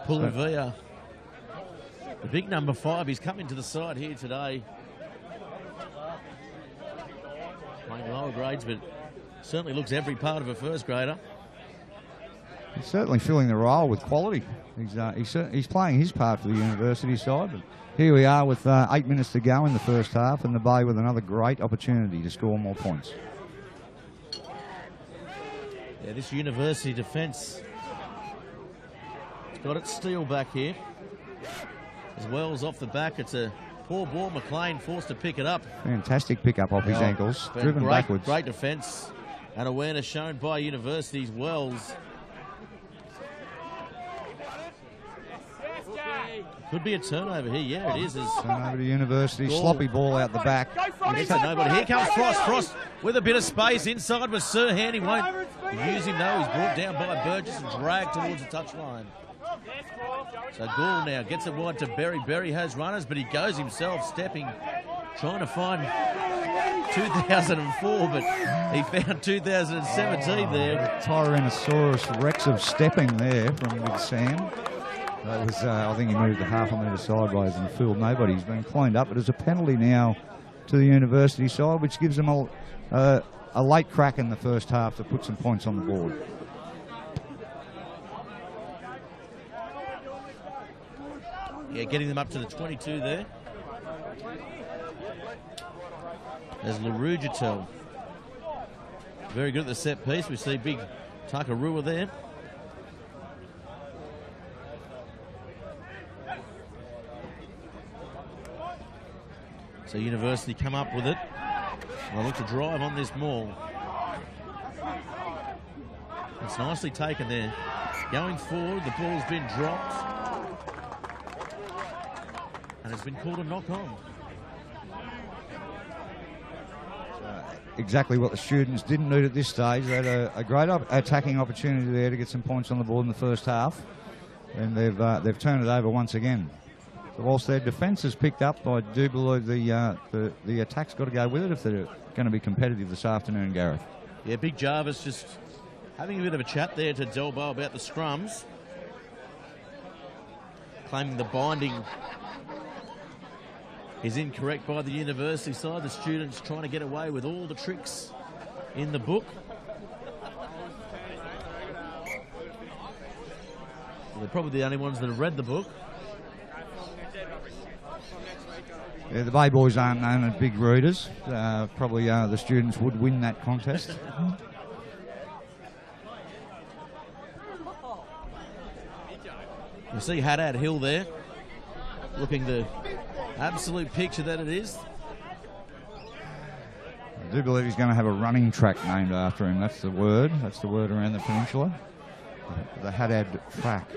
Puluvia, the big number 5, he's come into the side here today. Playing lower grades, but certainly looks every part of a first grader. He's certainly filling the role with quality. He's playing his part for the University side. But here we are with 8 minutes to go in the first half, and the Bay with another great opportunity to score more points. Yeah, this University defence has got its steel back here. As Wells off the back, it's a poor ball. McLean forced to pick it up. Fantastic pick up off his ankles, driven backwards. Great defence and awareness shown by University's Wells. Could be a turnover here. Yeah, it is. Turnover to University. Ball. Sloppy ball out the back. Here comes Frost. Frost with a bit of space inside with Sirhan. He won't use him though. He's brought down by Burgess and dragged towards the touchline. So Gall now gets it wide to Berry. Berry has runners, but he goes himself, stepping, trying to find 2004, but he found 2017 there. Tyrannosaurus Rex of stepping there from Big Sam. That was, I think he moved a half a metre sideways in the field. Nobody's been cleaned up, but there's a penalty now to the University side, which gives them a late crack in the first half to put some points on the board. Yeah, getting them up to the 22 there. There's Larujatel. Very good at the set piece. We see big Takarua there. So University come up with it. They'll look to drive on this maul. It's nicely taken there. Going forward, the ball's been dropped. And it's been called a knock-on. Exactly what the students didn't need at this stage. They had a great attacking opportunity there to get some points on the board in the first half. And they've turned it over once again. So whilst their defence has picked up, I do believe the attack's got to go with it if they're going to be competitive this afternoon, Gareth. Yeah, Big Jarvis just having a bit of a chat there to Delbo about the scrums. Claiming the binding is incorrect by the University side. The students trying to get away with all the tricks in the book. Well, they're probably the only ones that have read the book. Yeah, the Bay Boys aren't known as big readers. Probably the students would win that contest. You see Haddad Hill there, looking the absolute picture that it is. I do believe he's going to have a running track named after him. That's the word. That's the word around the peninsula. The Haddad track.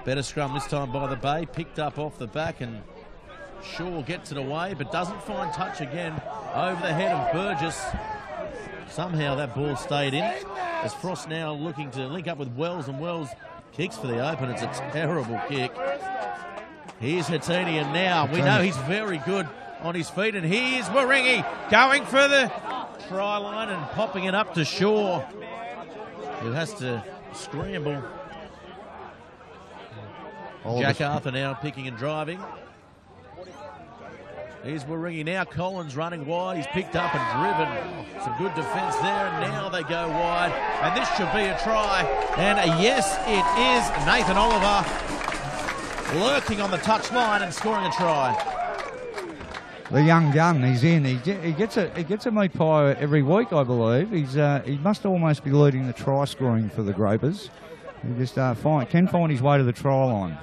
Better scrum this time by the Bay. Picked up off the back and Shaw gets it away, but doesn't find touch again over the head of Burgess. Somehow that ball stayed in. As Frost now looking to link up with Wells, and Wells kicks for the open. It's a terrible kick. Here's Hatini, and now we know he's very good on his feet. And here's Waringi going for the try line and popping it up to Shaw, who has to scramble. Jack Arthur now picking and driving. Here's Waringi now. Collins running wide. He's picked up and driven. Some good defence there. And now they go wide. And this should be a try. And yes, it is. Nathan Oliver lurking on the touchline and scoring a try. The young gun, he's in. He gets a meat pie every week, I believe. He must almost be leading the try scoring for the Gropers. He just can find his way to the try line.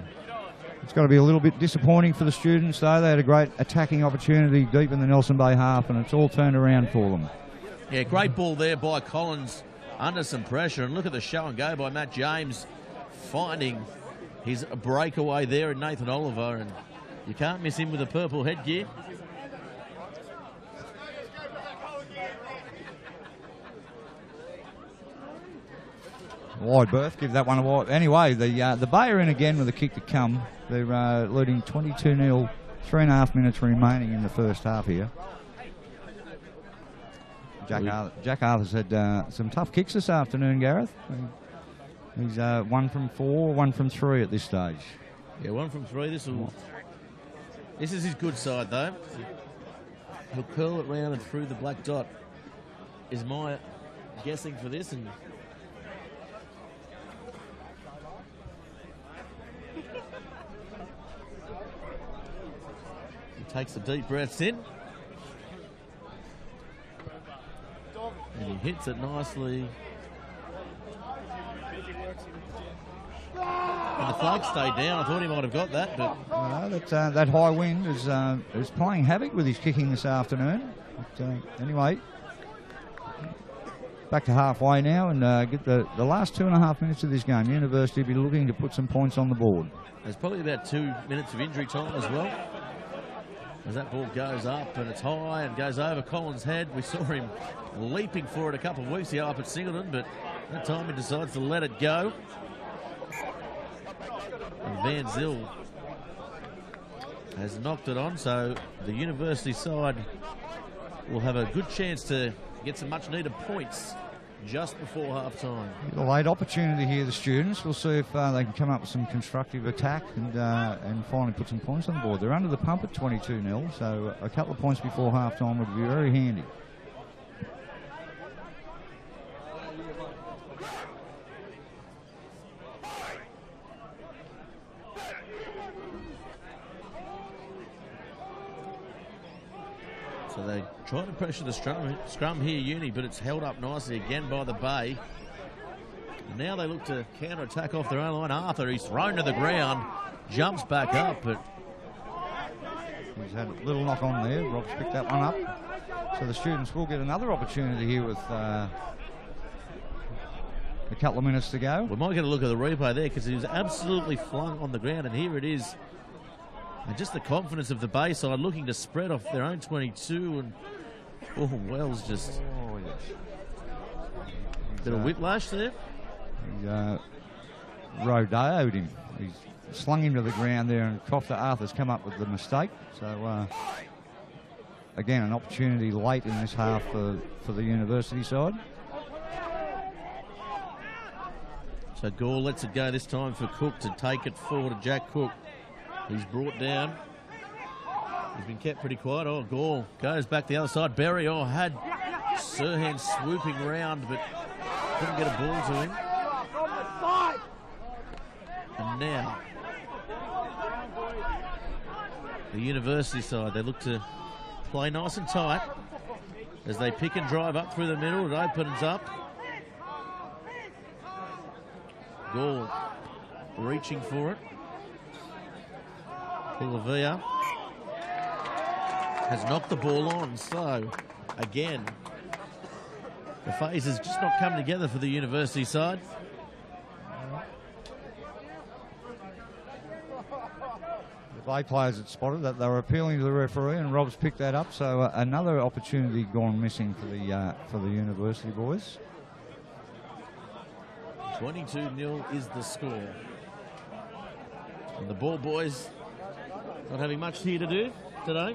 It's got to be a little bit disappointing for the students, though. They had a great attacking opportunity deep in the Nelson Bay half, and it's all turned around for them. Yeah, great ball there by Collins under some pressure. And look at the show and go by Matt James, finding his breakaway there in Nathan Oliver. And you can't miss him with a purple headgear. Wide berth, give that one a wide. Anyway, the Bay are in again with a kick to come. They're leading 22-0, 3.5 minutes remaining in the first half here. Jack Arthur's had some tough kicks this afternoon, Gareth. He's 1 from 4, 1 from 3 at this stage. Yeah, 1 from 3. This is his good side, though. He'll curl it round and through the black dot, is my guessing for this. And takes the deep breaths in. And he hits it nicely. And the flag stayed down. I thought he might have got that, but no, that high wind is playing havoc with his kicking this afternoon. But, anyway, back to halfway now and get the last 2.5 minutes of this game. University will be looking to put some points on the board. There's probably about 2 minutes of injury time as well. As that ball goes up and it's high and goes over Collins' head. We saw him leaping for it a couple of weeks ago up at Singleton, but that time he decides to let it go. And Van Zyl has knocked it on, so the University side will have a good chance to get some much needed points just before half time. A late opportunity here, the students. We'll see if they can come up with some constructive attack and finally put some points on the board. They're under the pump at 22-0, so a couple of points before half time would be very handy. So they try to pressure the scrum here, Uni, but it's held up nicely again by the Bay. Now they look to counter-attack off their own line. Arthur, he's thrown to the ground, jumps back up, but he's had a little knock on there. Rob's picked that one up. So the students will get another opportunity here with a couple of minutes to go. We might get a look at the replay there because he was absolutely flung on the ground, and here it is. And just the confidence of the Bay side looking to spread off their own 22, and Wells just bit of whiplash there. He rodeoed him. He's slung him to the ground there, and Crofter Arthur's come up with the mistake. So again, an opportunity late in this half for the University side. So Gore lets it go this time for Cook to take it forward to Jack Cook. He's brought down. He's been kept pretty quiet. Oh, Gore goes back the other side. Berry had Sirhan swooping round, but couldn't get a ball to him. And now the University side, they look to play nice and tight as they pick and drive up through the middle. It opens up. Gore reaching for it. Pulavia has knocked the ball on, so again the phase has just not come together for the University side. The Bay players had spotted that they were appealing to the referee, and Rob's picked that up, so another opportunity gone missing for the University boys. 22-0 is the score, and the ball boys not having much here to do today,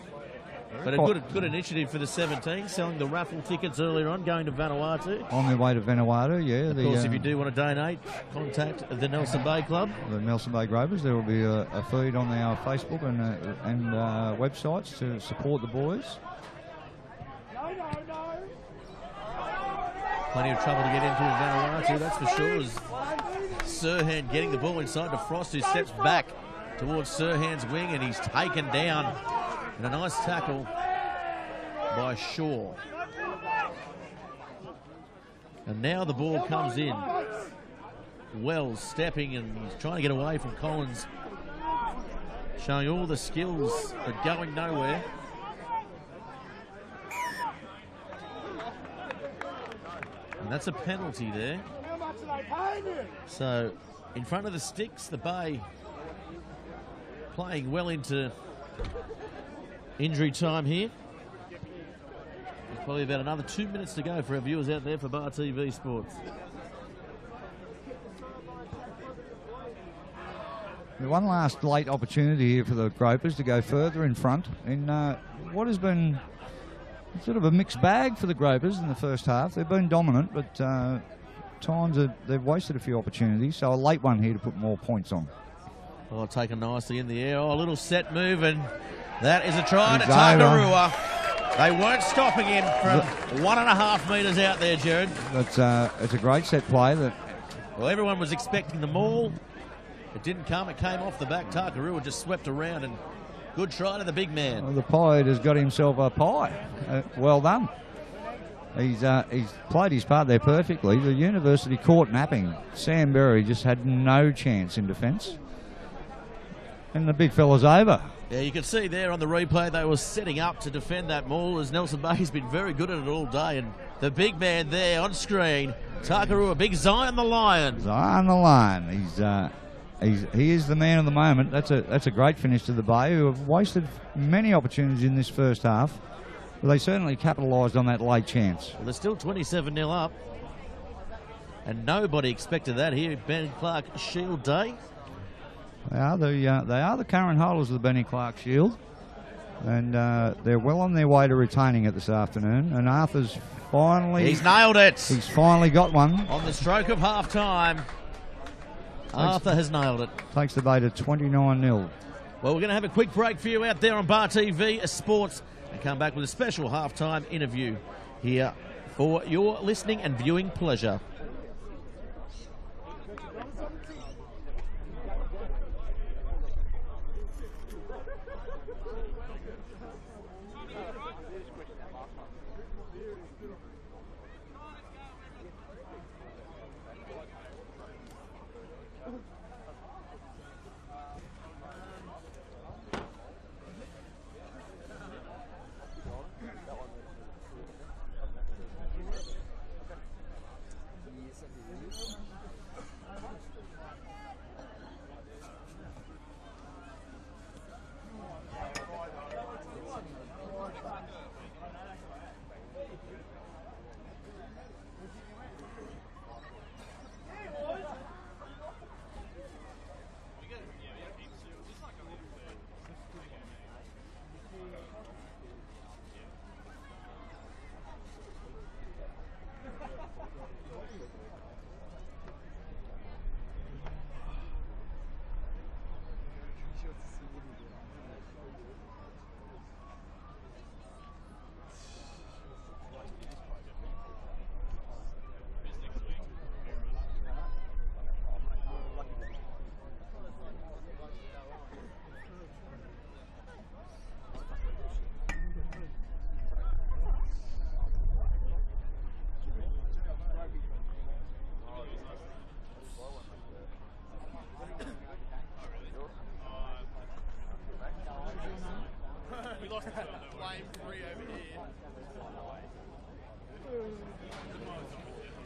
but a good initiative for the 17, selling the raffle tickets earlier on, going to Vanuatu. On their way to Vanuatu, yeah. Of course, if you do want to donate, contact the Nelson Bay Club. The Nelson Bay Gropers. There will be a feed on our Facebook and websites to support the boys. Plenty of trouble to get into in Vanuatu, that's for sure. As Sirhan getting the ball inside to Frost, who steps back towards Sirhan's wing, and he's taken down. And a nice tackle by Shaw. And now the ball comes in. Wells stepping, and he's trying to get away from Collins, showing all the skills but going nowhere. And that's a penalty there. So in front of the sticks, the Bay playing well into injury time here. There's probably about another 2 minutes to go for our viewers out there for Bar TV Sports. One last late opportunity here for the Gropers to go further in front in what has been sort of a mixed bag for the Gropers in the first half. They've been dominant, but times they've wasted a few opportunities, so a late one here to put more points on. Oh, taken nicely in the air. Oh, a little set move, and that is a try to Takarua. They weren't stopping him from 1.5 metres out there, Jared. It's a great set play. Well, everyone was expecting the maul. It didn't come. It came off the back. Takarua just swept around, and good try to the big man. Well, the Pied has got himself a pie. Well done. He's played his part there perfectly. The University caught napping. Sam Berry just had no chance in defence. And the big fella's over. Yeah, you can see there on the replay they were setting up to defend that maul, as Nelson Bay's been very good at it all day. And the big man there on screen, Takarua, big Zion the Lion. Zion the Lion. He is the man of the moment. That's a great finish to the Bay, who have wasted many opportunities in this first half. But they certainly capitalised on that late chance. Well, they're still 27-0 up. And nobody expected that here at Ben Clark Shield Day. They are the current holders of the Benny Clark Shield, and they're well on their way to retaining it this afternoon. And Arthur's he's nailed it. He's finally got one on the stroke of half time. Arthur has nailed it. Takes the Bay to 29-0. Well, we're going to have a quick break for you out there on Bar TV Sports, and come back with a special halftime interview here for your listening and viewing pleasure.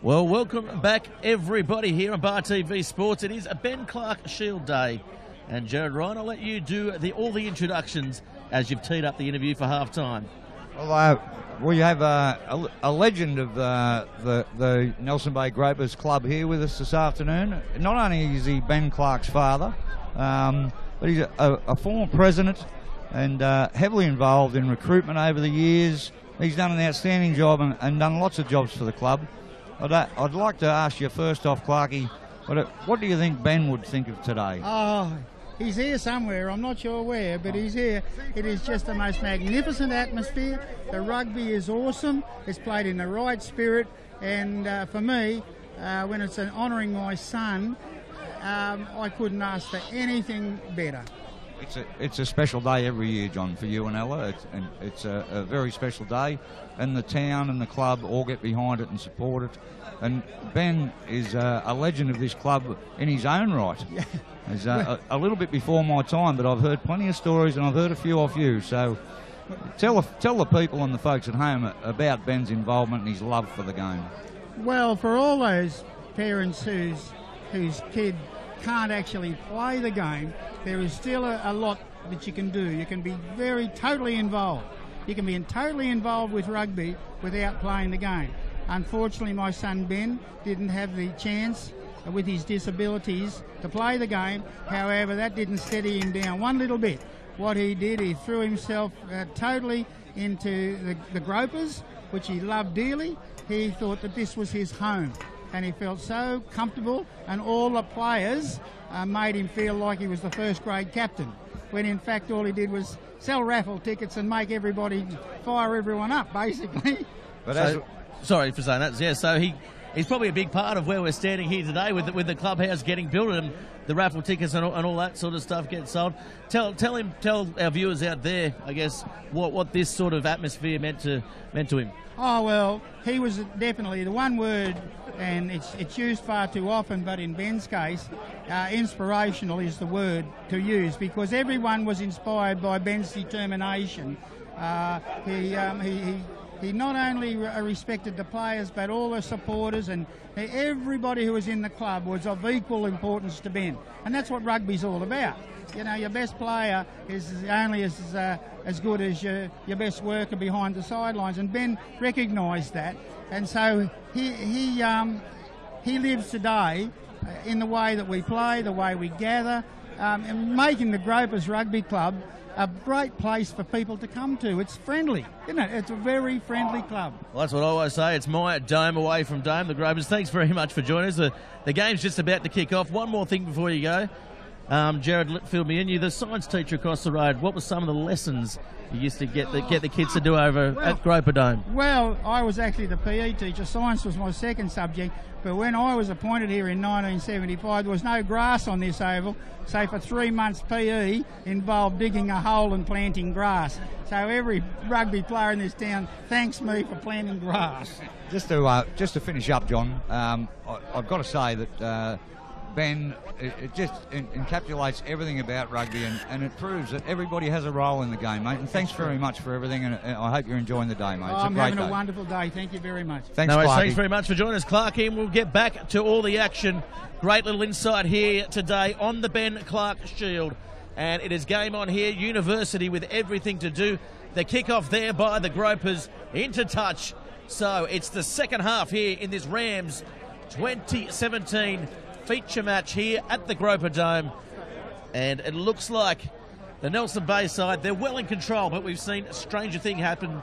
Well, welcome back, everybody, here on Bar TV Sports. It is a Ben Clark Shield Day. And Jared Ryan, I'll let you do all the introductions as you've teed up the interview for halftime. Well, we have a legend of the Nelson Bay Gropers Club here with us this afternoon. Not only is he Ben Clark's father, but he's a former president and heavily involved in recruitment over the years. He's done an outstanding job and done lots of jobs for the club. I'd like to ask you first off, Clarkie, what do you think Ben would think of today? Oh, he's here somewhere. I'm not sure where, but he's here. It is just the most magnificent atmosphere. The rugby is awesome. It's played in the right spirit. And for me, when it's honouring my son, I couldn't ask for anything better. It's a special day every year, John, for you and Ella. It's a very special day, and the town and the club all get behind it and support it. And Ben is a legend of this club in his own right. Yeah. He's a little bit before my time, but I've heard plenty of stories, and I've heard a few off you. So tell the people and the folks at home about Ben's involvement and his love for the game. Well, for all those parents whose kid can't actually play the game, there is still a lot that you can do. You can be totally involved. You can be totally involved with rugby without playing the game. Unfortunately, my son Ben didn't have the chance with his disabilities to play the game. However, that didn't steady him down one little bit. What he did, he threw himself totally into the Gropers, which he loved dearly. He thought that this was his home, and he felt so comfortable, and all the players made him feel like he was the first grade captain, when in fact all he did was sell raffle tickets and make everybody fire everyone up, basically. But sorry for saying that. Yeah, so he's probably a big part of where we're standing here today with the clubhouse getting built and the raffle tickets and all that sort of stuff getting sold. Tell our viewers out there, I guess, what this sort of atmosphere meant to him. Oh, well, he was definitely the one word, and it's used far too often, but in Ben's case, inspirational is the word to use, because everyone was inspired by Ben's determination. He not only respected the players, but all the supporters, and everybody who was in the club was of equal importance to Ben. And that's what rugby's all about. You know, your best player is only as good as your best worker behind the sidelines, and Ben recognised that, and so he lives today in the way that we play, the way we gather, and making the Gropers Rugby Club a great place for people to come to. It's friendly, isn't it? It's a very friendly club. Well, that's what I always say. It's my dome away from dome, the Gropers. Thanks very much for joining us. The game's just about to kick off. One more thing before you go. Jared, fill me in. You're the science teacher across the road. What were some of the lessons you used to get the kids to do over at Groper Dome? Well, I was actually the PE teacher. Science was my second subject. But when I was appointed here in 1975, there was no grass on this oval. So for 3 months, PE involved digging a hole and planting grass. So every rugby player in this town thanks me for planting grass. Just to finish up, John, I've got to say that Ben, it just encapsulates everything about rugby, and it proves that everybody has a role in the game, mate. And thanks very much for everything, and I hope you're enjoying the day, mate. I'm having a wonderful day. Thank you very much. Thanks, thanks very much for joining us, Clarkie. We'll get back to all the action. Great little insight here today on the Ben Clark Shield. And it is game on here, University with everything to do. The kick-off there by the Gropers into touch. So it's the second half here in this Rams 2017 feature match here at the Groper Dome, and it looks like the Nelson Bay side, they're well in control, but we've seen a stranger thing happen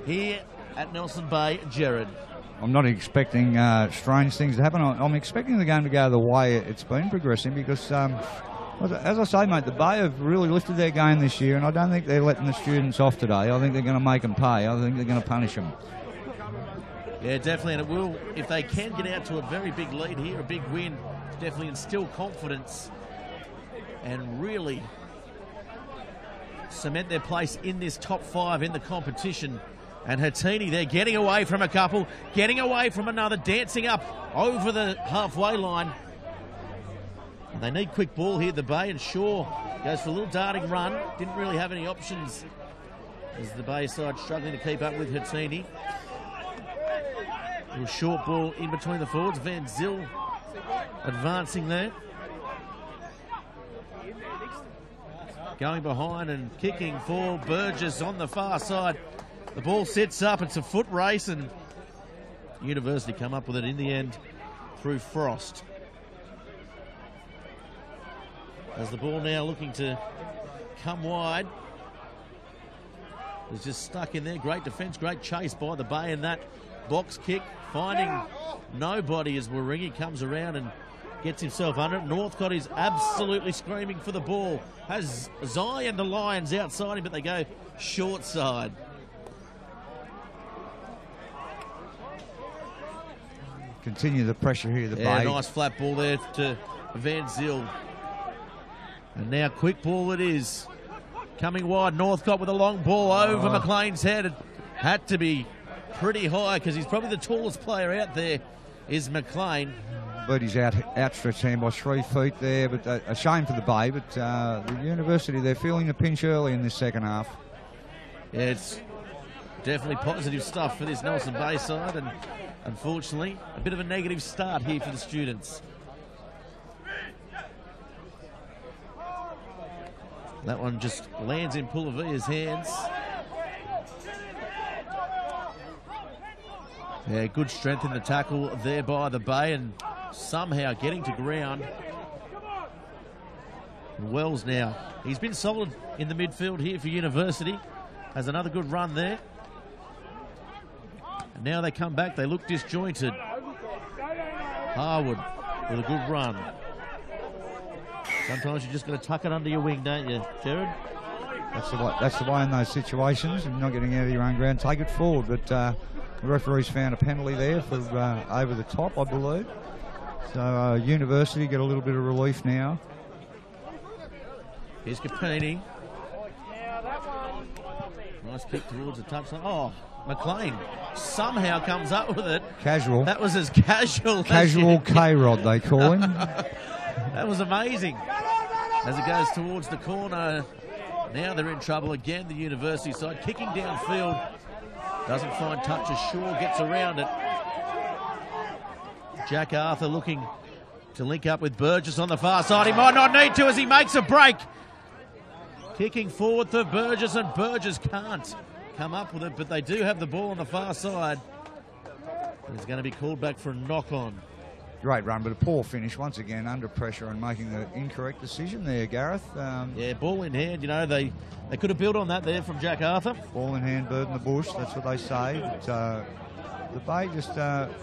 here at Nelson Bay. Jared, I'm not expecting strange things to happen. I'm expecting the game to go the way it's been progressing, because as I say, mate, the Bay have really lifted their game this year, and I don't think they're letting the students off today. I think they're going to make them pay. I think they're going to punish them. Yeah, definitely, and it will, if they can get out to a very big lead here, a big win, definitely instill confidence and really cement their place in this top 5 in the competition. And Hatini, they're getting away from a couple, getting away from another, dancing up over the halfway line. And they need quick ball here, the Bay, and Shaw goes for a little darting run. Didn't really have any options as the Bay side struggling to keep up with Hatini. A little short ball in between the forwards. Van Zyl advancing there. Going behind and kicking for Burgess on the far side. The ball sets up. It's a foot race, and University come up with it in the end through Frost. As the ball now looking to come wide. It's just stuck in there. Great defence, great chase by the Bay in that box kick. Finding nobody as Warringah comes around and gets himself under it. Northcott is absolutely screaming for the ball. Has Zion the Lions outside him, but they go short side. Continue the pressure here, the Bay. Nice flat ball there to Van Zyl. And now quick ball it is. Coming wide, Northcott with a long ball over McLean's head. It had to be pretty high because he's probably the tallest player out there, is McLean. But he's outstretched hand by 3 feet there, but a shame for the Bay. But the University, they're feeling the pinch early in this second half. Yeah, it's definitely positive stuff for this Nelson Bay side, and unfortunately a bit of a negative start here for the students. That one just lands in Pulavia's hands. Yeah, good strength in the tackle there by the Bay, and somehow getting to ground. Wells now, he's been solid in the midfield here for University. Has another good run there. And now they come back, they look disjointed. Harwood with a good run. Sometimes you just got to tuck it under your wing, don't you, Jared? That's the way in those situations. If you're not getting out of your own ground, take it forward. But the referee's found a penalty there for over the top, I believe. So University get a little bit of relief now. Here's Capini. Nice kick towards the touchline. Oh, McLean somehow comes up with it. Casual. That was as casual. Casual K-Rod, they call him. That was amazing. As it goes towards the corner, now they're in trouble again, the University side. Kicking downfield, doesn't find touch as Shaw gets around it. Jack Arthur looking to link up with Burgess on the far side. He might not need to as he makes a break. Kicking forward for Burgess, and Burgess can't come up with it, but they do have the ball on the far side. He's going to be called back for a knock-on. Great run, but a poor finish once again, under pressure and making the incorrect decision there, Gareth. Yeah, ball in hand. You know, they could have built on that there from Jack Arthur. Ball in hand, bird in the bush. That's what they say. But, the Bay just,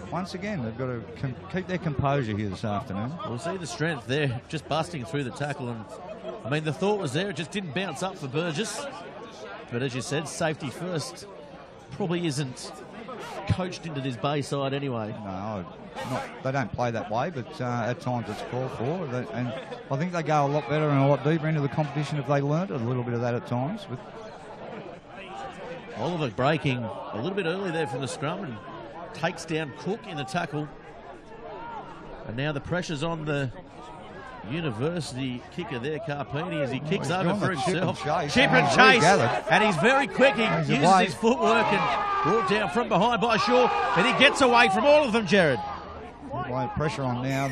once again, they've got to keep their composure here this afternoon. We'll see the strength there, just busting through the tackle. And I mean, the thought was there. It just didn't bounce up for Burgess. But as you said, safety first probably isn't coached into this Bay side anyway. No, they don't play that way, but at times it's called for. And I think they go a lot better and a lot deeper into the competition if they learnt a little bit of that at times. But Oliver breaking a little bit early there from the scrum and takes down Cook in the tackle. And now the pressure's on the University kicker there, Carpini, as he kicks over for himself. Chip and chase. And he's very quick. He uses his footwork and brought down from behind by Shaw. And he gets away from all of them, Jared. Pressure on now.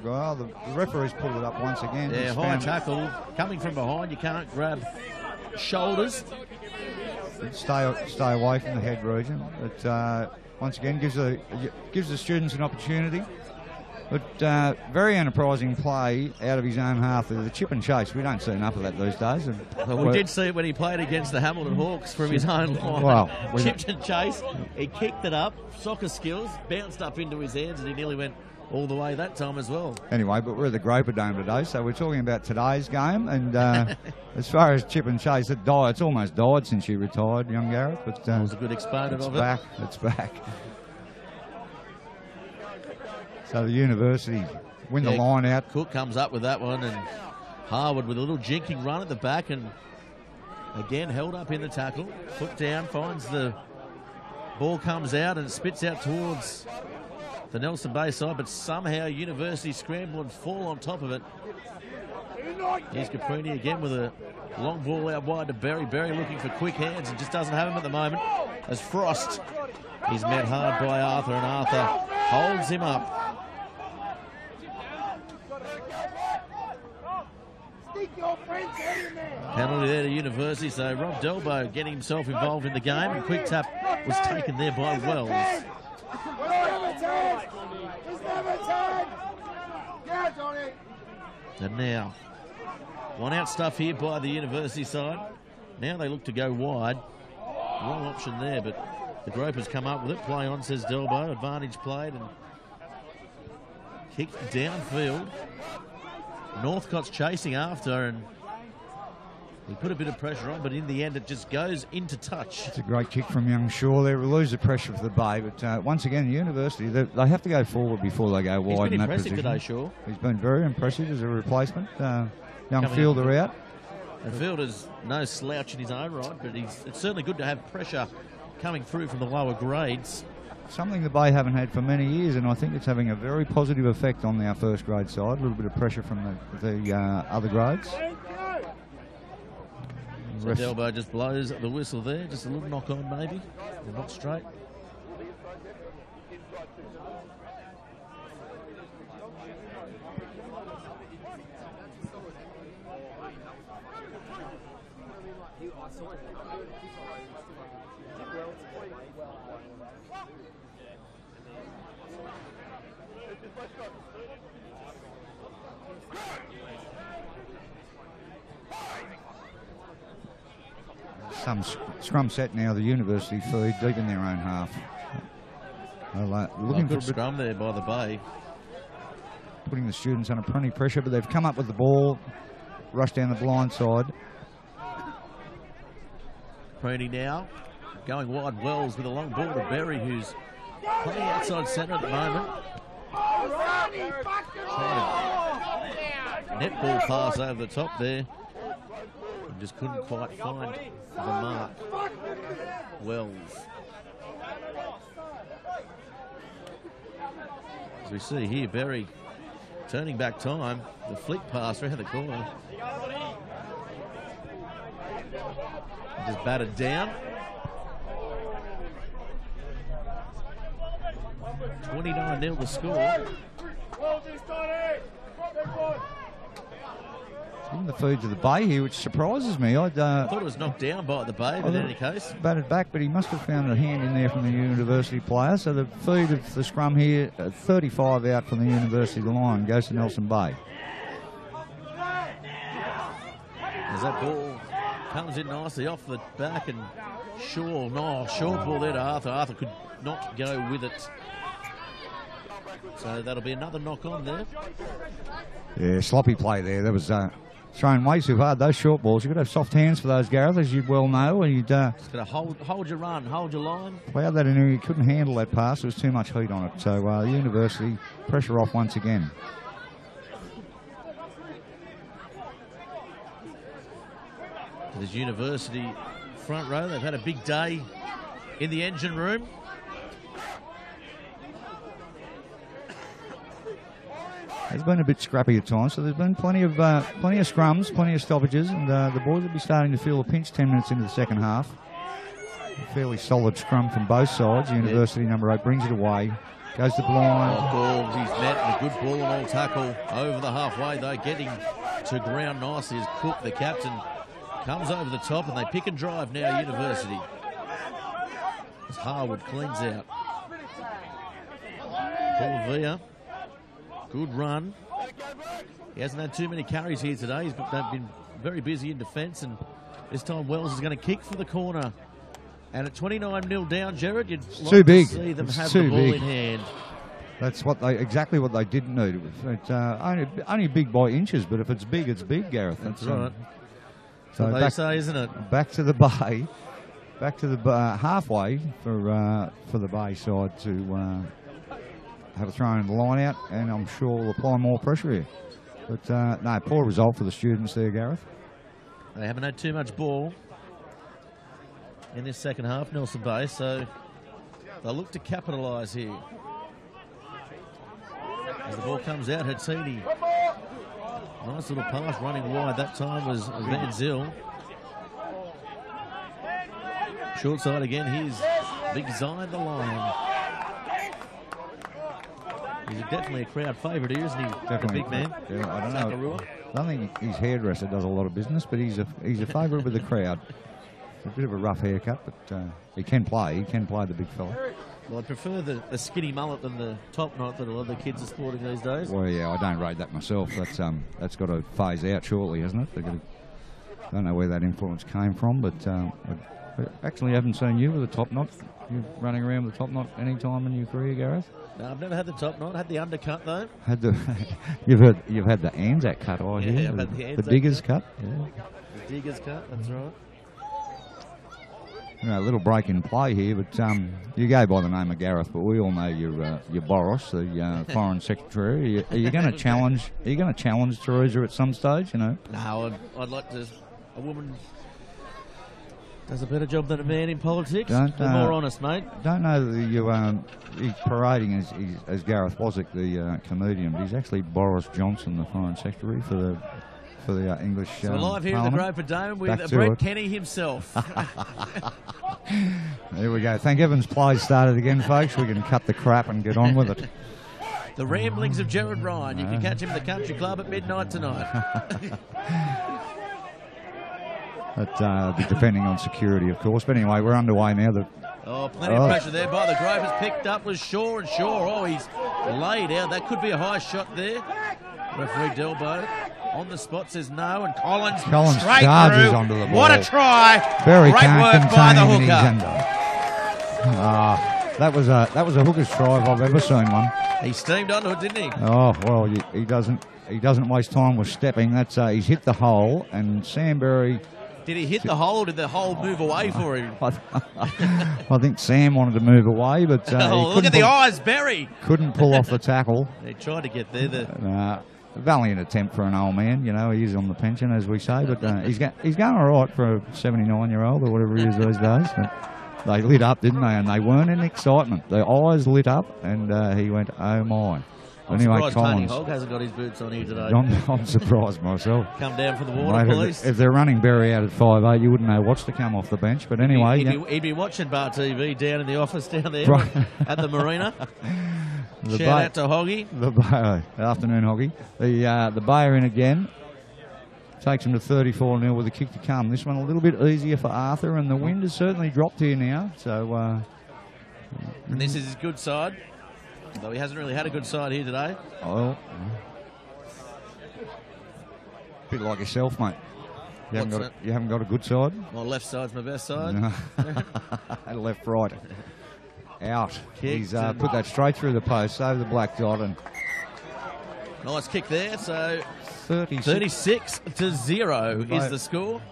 The referee's pulled it up once again. Yeah, high tackle. Coming from behind, you can't grab shoulders. Stay away from the head region. But once again, gives the students an opportunity. But very enterprising play out of his own half. The chip and chase, we don't see enough of that these days. And well, we did see it when he played against the Hamilton Hawks from his own line. Well, chipped and chase, he kicked it up, soccer skills, bounced up into his hands, and he nearly went all the way that time as well. Anyway, but we're at the Groper Dome today, so we're talking about today's game. And as far as chip and chase, it's almost died since you retired, young Gareth. But that was a good exponent of it. It's back. So the University win the line out. Cook comes up with that one, and Harwood with a little jinking run at the back, and again held up in the tackle. Foot down, finds the ball, comes out and spits out towards the Nelson Bay side, but somehow University scramble and fall on top of it. Here's Caprini again with a long ball out wide to Berry. Berry looking for quick hands and just doesn't have him at the moment, as Frost is met hard by Arthur, and Arthur holds him up. Penalty there to University, so Rob Delbo getting himself involved in the game, and quick tap was taken there by Wells. And now, one out stuff here by the University side. Now they look to go wide. Wrong option there, but the Gropers come up with it. Play on, says Delbo. Advantage played and kicked downfield. Northcott's chasing after, and he put a bit of pressure on, but in the end it just goes into touch. It's a great kick from young Shaw there. We lose the pressure for the Bay, but once again, the University, they have to go forward before they go wide in that position. He's been impressive today, Shaw. He's been very impressive as a replacement. Young Fielder out. And Fielder's no slouch in his own right, but it's certainly good to have pressure coming through from the lower grades. Something the Bay haven't had for many years, and I think it's having a very positive effect on our first grade side. A little bit of pressure from the other grades. So Delbo just blows the whistle there, just a little knock on maybe, or not straight. Some scrum set now, the University feed deep in their own half. Looking for a scrum there by the Bay. Putting the students under plenty of pressure, but they've come up with the ball, rushed down the blind side. Preeney now going wide. Wells with a long ball to Berry, who's playing outside centre at the moment. Netball pass over the top there. And just couldn't quite find the mark. Wells. As we see here, Berry turning back time. The flick pass around the corner. Just batted down. 29-0 the score. In the feed to the bay here, which surprises me. I thought it was knocked down by the bay, but in any case. Batted back, but he must have found a hand in there from the University player. So the feed of the scrum here, 35 out from the University line, goes to Nelson Bay. As that ball comes in nicely off the back, and short ball there to Arthur. Arthur could not go with it. So that'll be another knock on there. Yeah, sloppy play there. That was thrown way too hard. Those short balls, you've got to have soft hands for those, Gareth, as you well know. And you'd just got to hold your run, hold your line. Plowed that in there. He couldn't handle that pass. There was too much heat on it. So the University pressure off once again. This University front row, they've had a big day in the engine room. It's been a bit scrappy at times, so there's been plenty of scrums, plenty of stoppages, and the boys will be starting to feel a pinch 10 minutes into the second half. A fairly solid scrum from both sides. University number 8 brings it away, goes to blind. Ball, he's met a good ball and all tackle over the halfway though, getting to ground nicely as Cook, the captain, comes over the top, and they pick and drive now, University. As Harwood cleans out. Paul Villa. Good run. He hasn't had too many carries here today. They've been very busy in defence, and this time Wells is going to kick for the corner. And at 29-0 down, Jared, you'd like to see them have the ball in hand. That's exactly what they didn't need. It's only big by inches, but if it's big, Gareth. That's right. So they say, isn't it? Back to the bay, back to the halfway for the bay side to have a throw in the line out, and I'm sure we'll apply more pressure here. But no, poor result for the students there, Gareth. They haven't had too much ball in this second half, Nelson Bay, so they'll look to capitalise here. As the ball comes out, Hatsini. Nice little pass running wide. That time was Van Zyl. Short side again. Here's Big Zion the Lion. He's definitely a crowd favourite here, isn't he? Definitely. A big man. Yeah, I don't know. I don't think his hairdresser does a lot of business, but he's a favourite with the crowd. A bit of a rough haircut, but he can play. He can play, the big fella. Well, I prefer the skinny mullet than the top knot that a lot of the kids are sporting these days. Well, yeah, I don't rate that myself. That's got to phase out shortly, hasn't it? I don't know where that influence came from, but I actually haven't seen you with a top knot. You running around with a top knot any time in your career, Gareth? No, I've never had the top knot. Had the undercut though. You've had the Anzac cut, I hear. Yeah, I've had the Anzac digger's cut. Yeah. The digger's cut. That's right. A little break in play here, but you go by the name of Gareth, but we all know you're Boris, the Foreign Secretary. Are you going to challenge? Are you going to challenge Theresa at some stage? You know. No, I'd like to. A woman does a better job than a man in politics. Be more honest, mate. Don't know that he's parading as Gareth Waswick, the comedian, but he's actually Boris Johnson, the Foreign Secretary for the English. So live here Parliament. at the Groper Dome with Brett Kenny himself. There we go. Thank heavens play's started again, folks. We can cut the crap and get on with it. The ramblings of Jared Ryan. You can catch him at the Country Club at midnight tonight. But depending on security, of course. But anyway, we're underway now. Plenty of pressure there by the Gropers. Picked up was Shaw, and Shaw, he's laid out. That could be a high shot there. Referee Delbo on the spot says no, and Collins straight charges through. Onto the ball. What a try! Very great work by the hooker. That was a hooker's try if I've ever seen one. He steamed onto it, didn't he? Oh well, he doesn't waste time with stepping. He's hit the hole, and Sam Berry. Did he hit the hole, or did the hole move away for him? I think Sam wanted to move away, but look at the eyes, Berry! Couldn't pull off the tackle. He tried to get there. Valiant attempt for an old man, you know. He is on the pension, as we say, but he's going all right for a 79-year-old or whatever he is these days. But they lit up, didn't they? And they weren't in excitement. Their eyes lit up, and he went, oh my. I'm Anyway, surprised Tony Collins. Hogg hasn't got his boots on here today. I'm surprised myself. Come down for the water, Mate, police. if they're running Berry out at 5'8", you wouldn't know what's to come off the bench. But anyway, he'd be watching Bar TV down in the office down there Right. at the marina. The Shout out to Hoggy. Afternoon, Hoggy. The Bayer in again. Takes him to 34-0 with a kick to come. This one a little bit easier for Arthur, and the wind has certainly dropped here now. So, And this is his good side, though he hasn't really had a good side here today. a bit like yourself, mate. You haven't got a good side. My left side's my best side. No. Left, right, out. He's and put that straight through the post, over the black dot, and Nice kick there. So 36-0 is the score.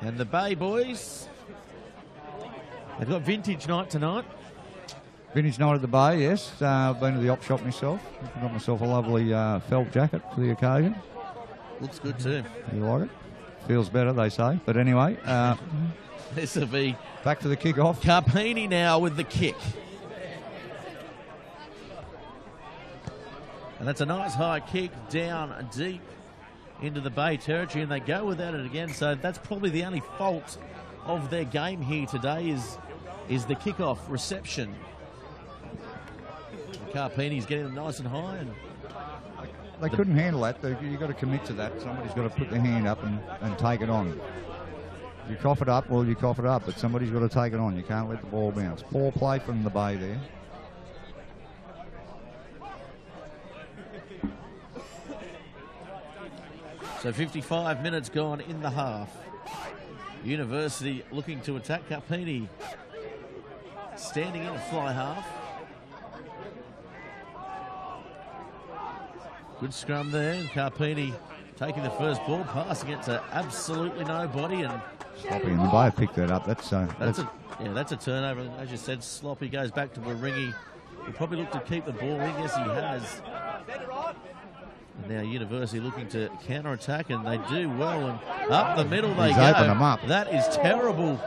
And the Bay boys, they've got vintage night tonight. Vintage night at the Bay, yes. I've been to the op shop myself. Got myself a lovely felt jacket for the occasion. Looks good too. You like it? Feels better, they say. But anyway, This will be back to the kick-off. Carpini now with the kick. And that's a nice high kick down deep into the Bay territory, and they go without it again. So that's probably the only fault of their game here today is the kickoff reception. Carpini's getting them nice and high, and They couldn't handle that. You've got to commit to that. Somebody's got to put their hand up and take it on. You cough it up, well, you cough it up, but somebody's got to take it on. You can't let the ball bounce. Poor play from the Bay there. So 55 minutes gone in the half. University looking to attack. Carpini standing in a fly half. Good scrum there. And Carpini taking the first ball, passing it to absolutely nobody. And Sloppy, and the Bay picked that up. That's a turnover. And as you said, Sloppy goes back to Waringi. He'll probably look to keep the ball in. Yes, he has. And now University looking to counter-attack, and they do well. And up the middle they go. Opened them up. That is terrible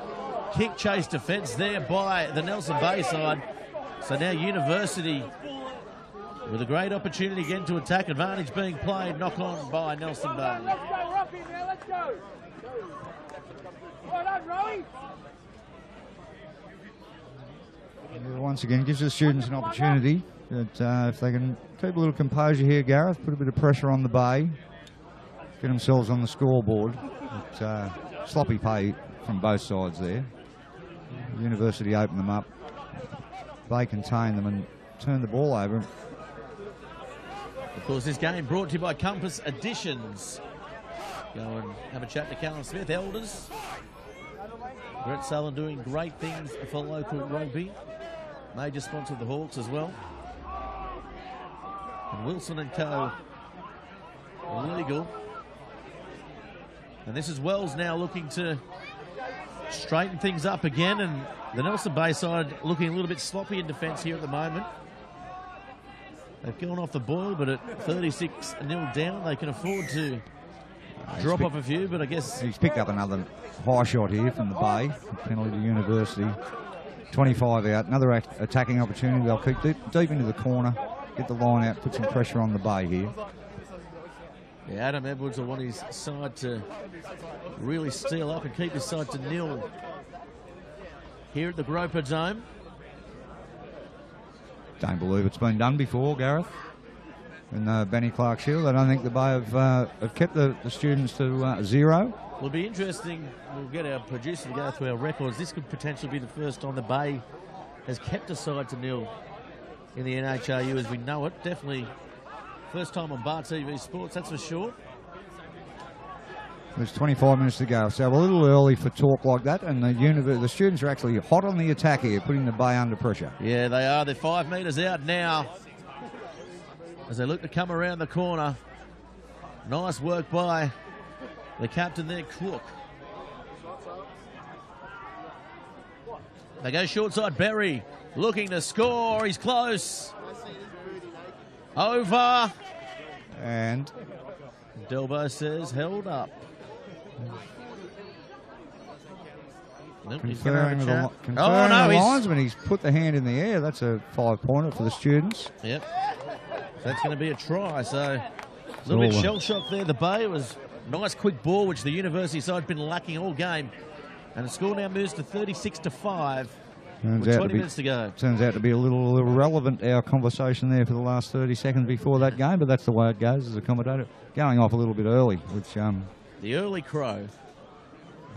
kick chase defence there by the Nelson Bay side. So now University with a great opportunity again to attack. Advantage being played. Knock on by Nelson Bay. Let's go, Rocky, now, let's go. Well done, Rowie. Once again, gives the students an opportunity that if they can keep a little composure here, Gareth, put a bit of pressure on the Bay, get themselves on the scoreboard. But, sloppy play from both sides there. University opened them up. They contained them and turned the ball over. Of course, this game brought to you by Compass Additions. Go and have a chat to Callum Smith, elders. Brett Sullen doing great things for local rugby. Major sponsor of the Hawks as well. And Wilson and Co. legal. And this is Wells now looking to straighten things up again. And the Nelson Bay side looking a little bit sloppy in defence here at the moment. They've gone off the boil, but at 36-0 down, they can afford to drop off a few, but I guess he's picked up another high shot here from the Bay. Penalty to University. 25 out. Another attacking opportunity. They'll keep deep into the corner, get the line out, put some pressure on the Bay here. Yeah, Adam Edwards will want his side to really steal up and keep his side to 0 here at the Groper Dome. Don't believe it's been done before, Gareth. In the Benny Clark Shield, I don't think the Bay have kept the students to 0. It'll be interesting. We'll get our producer to go through our records. This could potentially be the first time the Bay has kept a side to 0 in the NHRU as we know it. Definitely first time on Bar TV Sports, that's for sure. There's 25 minutes to go, so a little early for talk like that, and the students are actually hot on the attack here, putting the Bay under pressure. Yeah, they are. They're 5 metres out now as they look to come around the corner. Nice work by the captain there, Crook. They go short side, Berry looking to score. He's close. Over. And Delbo says held up. Confirming the linesman, he's put the hand in the air. That's a 5-pointer for the students. Yep. That's going to be a try. So a little bit shell-shocked there. The Bay. It was a nice quick ball, which the University side's been lacking all game. And the score now moves to 36-5 with 20 minutes to go. Turns out to be a little irrelevant, our conversation there for the last 30 seconds before that game, but that's the way it goes as a commentator. Going off a little bit early, which... the early crow.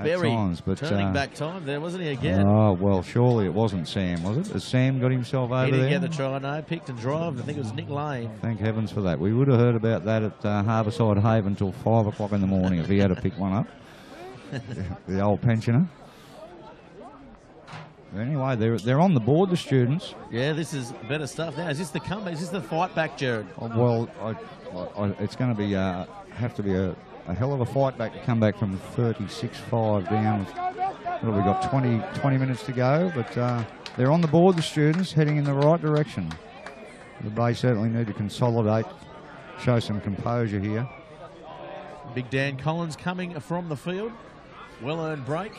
Berry times, but turning back time there, wasn't he, again? Oh, well, surely it wasn't Sam, was it? Has Sam got himself over there? He didn't get the try, no. Picked and drived. I think it was Nick Lane. Thank heavens for that. We would have heard about that at Harbourside Haven until 5 o'clock in the morning if he had to pick one up. The old pensioner. Anyway, they're on the board, the students. Yeah, this is better stuff now. Is this the comeback? Is this the fight back, Jared? Oh, well, it's going to be have to be a hell of a fight back to come back from 36-5 down. What have we got? 20 minutes to go, but they're on the board, the students, heading in the right direction. The Bay certainly need to consolidate, show some composure here. Big Dan Collins coming from the field. Well-earned break.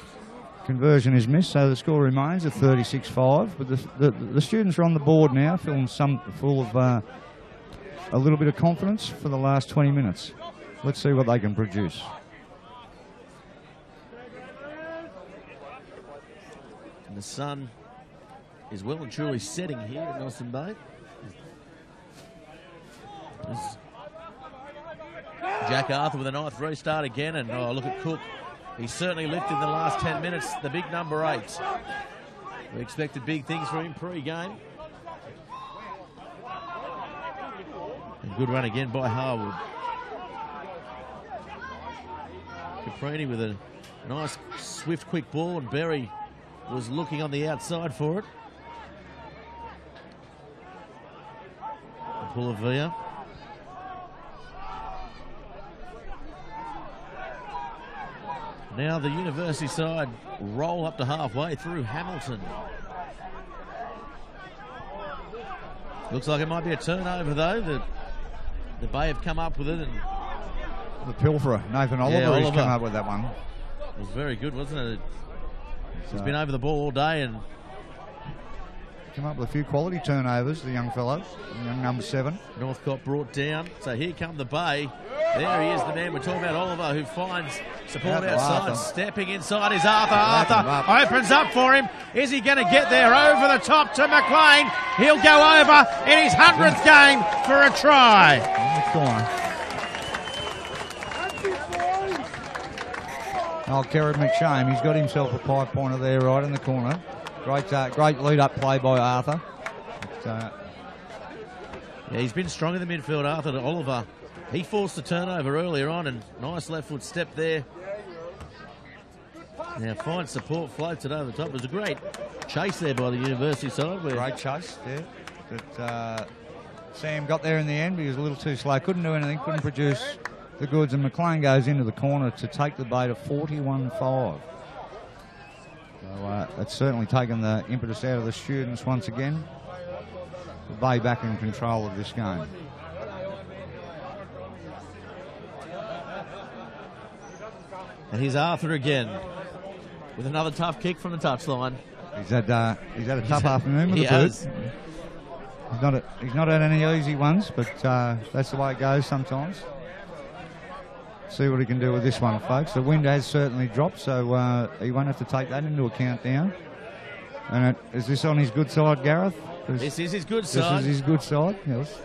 Conversion is missed, so the score remains at 36-5. But the students are on the board now, feeling full of a little bit of confidence for the last 20 minutes. Let's see what they can produce. And the sun is well and truly setting here at Nelson Bay. There's Jack Arthur with a ninth restart again, and oh, look at Cook. He's certainly lifted in the last 10 minutes, the big number 8. We expected big things from him pre-game. A good run again by Harwood. Caprini with a nice, swift, quick ball, and Berry was looking on the outside for it. Pulavia. Now the University side roll up to halfway through Hamilton. Looks like it might be a turnover, though. The Bay have come up with it, and the pilferer, Nathan Oliver, has come up with that one. It was very good, wasn't it? He's been over the ball all day and come up with a few quality turnovers, the young fellow, the young number 7. Northcott brought down. So here come the Bay. There he is, the man we're talking about, Oliver, who finds support outside. Arthur. Stepping inside is Arthur. Arthur opens up for him. Is he going to get there over the top to McLean? He'll go over in his 100th game for a try. Oh, Kerry McShane, he's got himself a 5-pointer there right in the corner. Great lead-up play by Arthur. Yeah, he's been strong in the midfield, Arthur. To Oliver. He forced a turnover earlier on, and nice left foot step there. Now fine support, floats it over the top. It was a great chase there by the University side. Great chase, yeah. But Sam got there in the end, but he was a little too slow. Couldn't do anything, couldn't produce the goods, and McLean goes into the corner to take the Bay to 41-5. So it's certainly taken the impetus out of the students once again. The Bay back in control of this game. And here's Arthur again with another tough kick from the touchline. He's had a tough afternoon with the boot. He's not had any easy ones, but that's the way it goes sometimes. See what he can do with this one, folks. The wind has certainly dropped, so he won't have to take that into account now. And is this on his good side, Gareth? This is his good side. This is his good side, yes.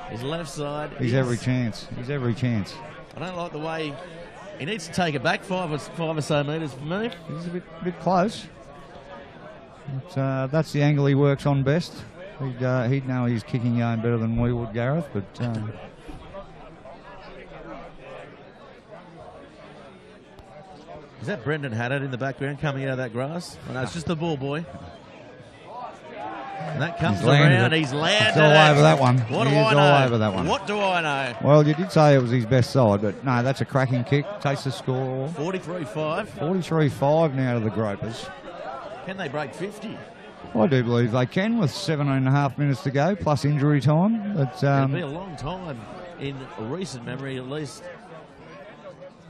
His left side. He's every chance. He's every chance. I don't like the way he needs to take it back 5 or so metres for me. He's a bit close. But, that's the angle he works on best. He'd know his kicking game better than we would, Gareth, but... Is that Brendan Haddad in the background coming out of that grass? Oh, no, it's just the ball boy. And that comes around. He's landed. He's all over that one. What do I know? All over that one. What do I know? Well, you did say it was his best side, but no, that's a cracking kick. Takes the score. 43-5. 43-5 now to the Gropers. Can they break 50? I do believe they can with 7.5 minutes to go, plus injury time. But, it'll be a long time in recent memory, at least.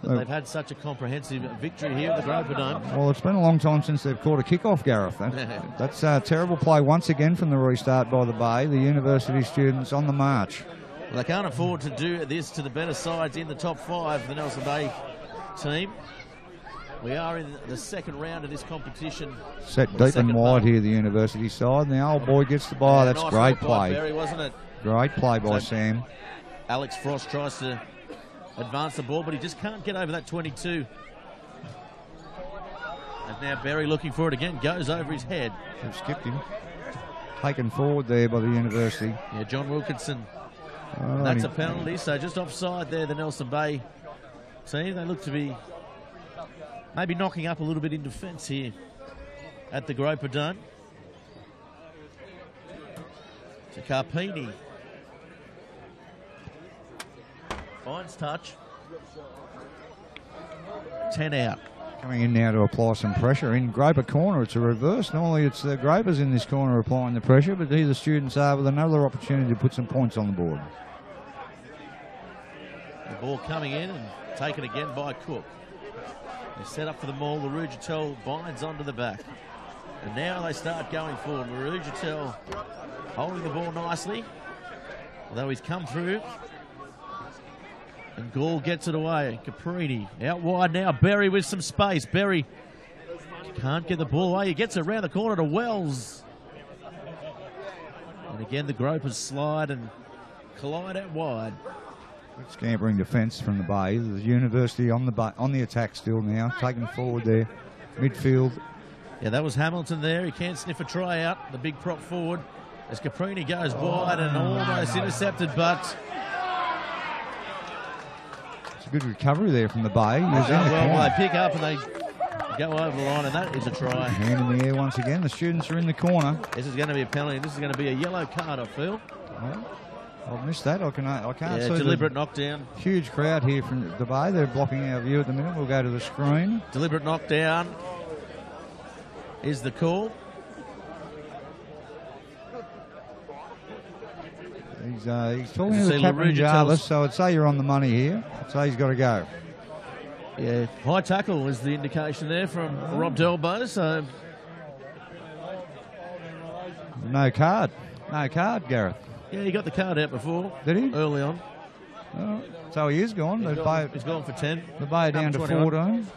They've had such a comprehensive victory here at the Groper Dome. Well, it's been a long time since they've caught a kick-off, Gareth. That's a terrible play once again from the restart by the Bay. The University students on the march. Well, they can't afford to do this to the better sides in the top 5, the Nelson Bay team. We are in the second round of this competition. Set deep and wide here, the University side. And the old boy gets the bye. That's nice great by play. Barry, wasn't it? Great play by Sam. Alex Frost tries to advance the ball, but he just can't get over that 22. And now Barry looking for it again, goes over his head. They've skipped him. Taken forward there by the University. Yeah, John Wilkinson. Oh, That's a penalty, so just offside there, the Nelson Bay team. They look to be maybe knocking up a little bit in defence here at the Groper Dome. To Carpini. Finds touch. 10 out. Coming in now to apply some pressure. In Groper corner, it's a reverse. Normally it's the Gropers in this corner applying the pressure, but here the students are with another opportunity to put some points on the board. The ball coming in and taken again by Cook. They set up for the maul. Marujatel binds onto the back. And now they start going forward. Marujatel holding the ball nicely, although he's come through. And Gall gets it away. Caprini out wide now. Berry with some space. Berry can't get the ball away. He gets it around the corner to Wells. And again, the Gropers slide and collide out wide. Good scampering defence from the Bay. The University on the attack still now, taking forward there. Midfield. Yeah, that was Hamilton there. He can't sniff a try out. The big prop forward as Caprini goes wide and almost intercepted, but a good recovery there from the Bay. They pick up and they go over the line, and that is a try. Hand in the air once again. The students are in the corner. This is going to be a penalty. This is going to be a yellow card, I feel. I've missed that. I can't see. Deliberate knockdown. Huge crowd here from the Bay. They're blocking our view at the minute. We'll go to the screen. Deliberate knockdown is the call. He's talking to the captain, Jarvis, so I'd say you're on the money here. I'd say he's got to go. Yeah, high tackle was the indication there from Rob Delbo, so... No card, Gareth. Yeah, he got the card out before. Did he? Early on. Oh, so he is gone. He's gone for 10. The Bay down to 14.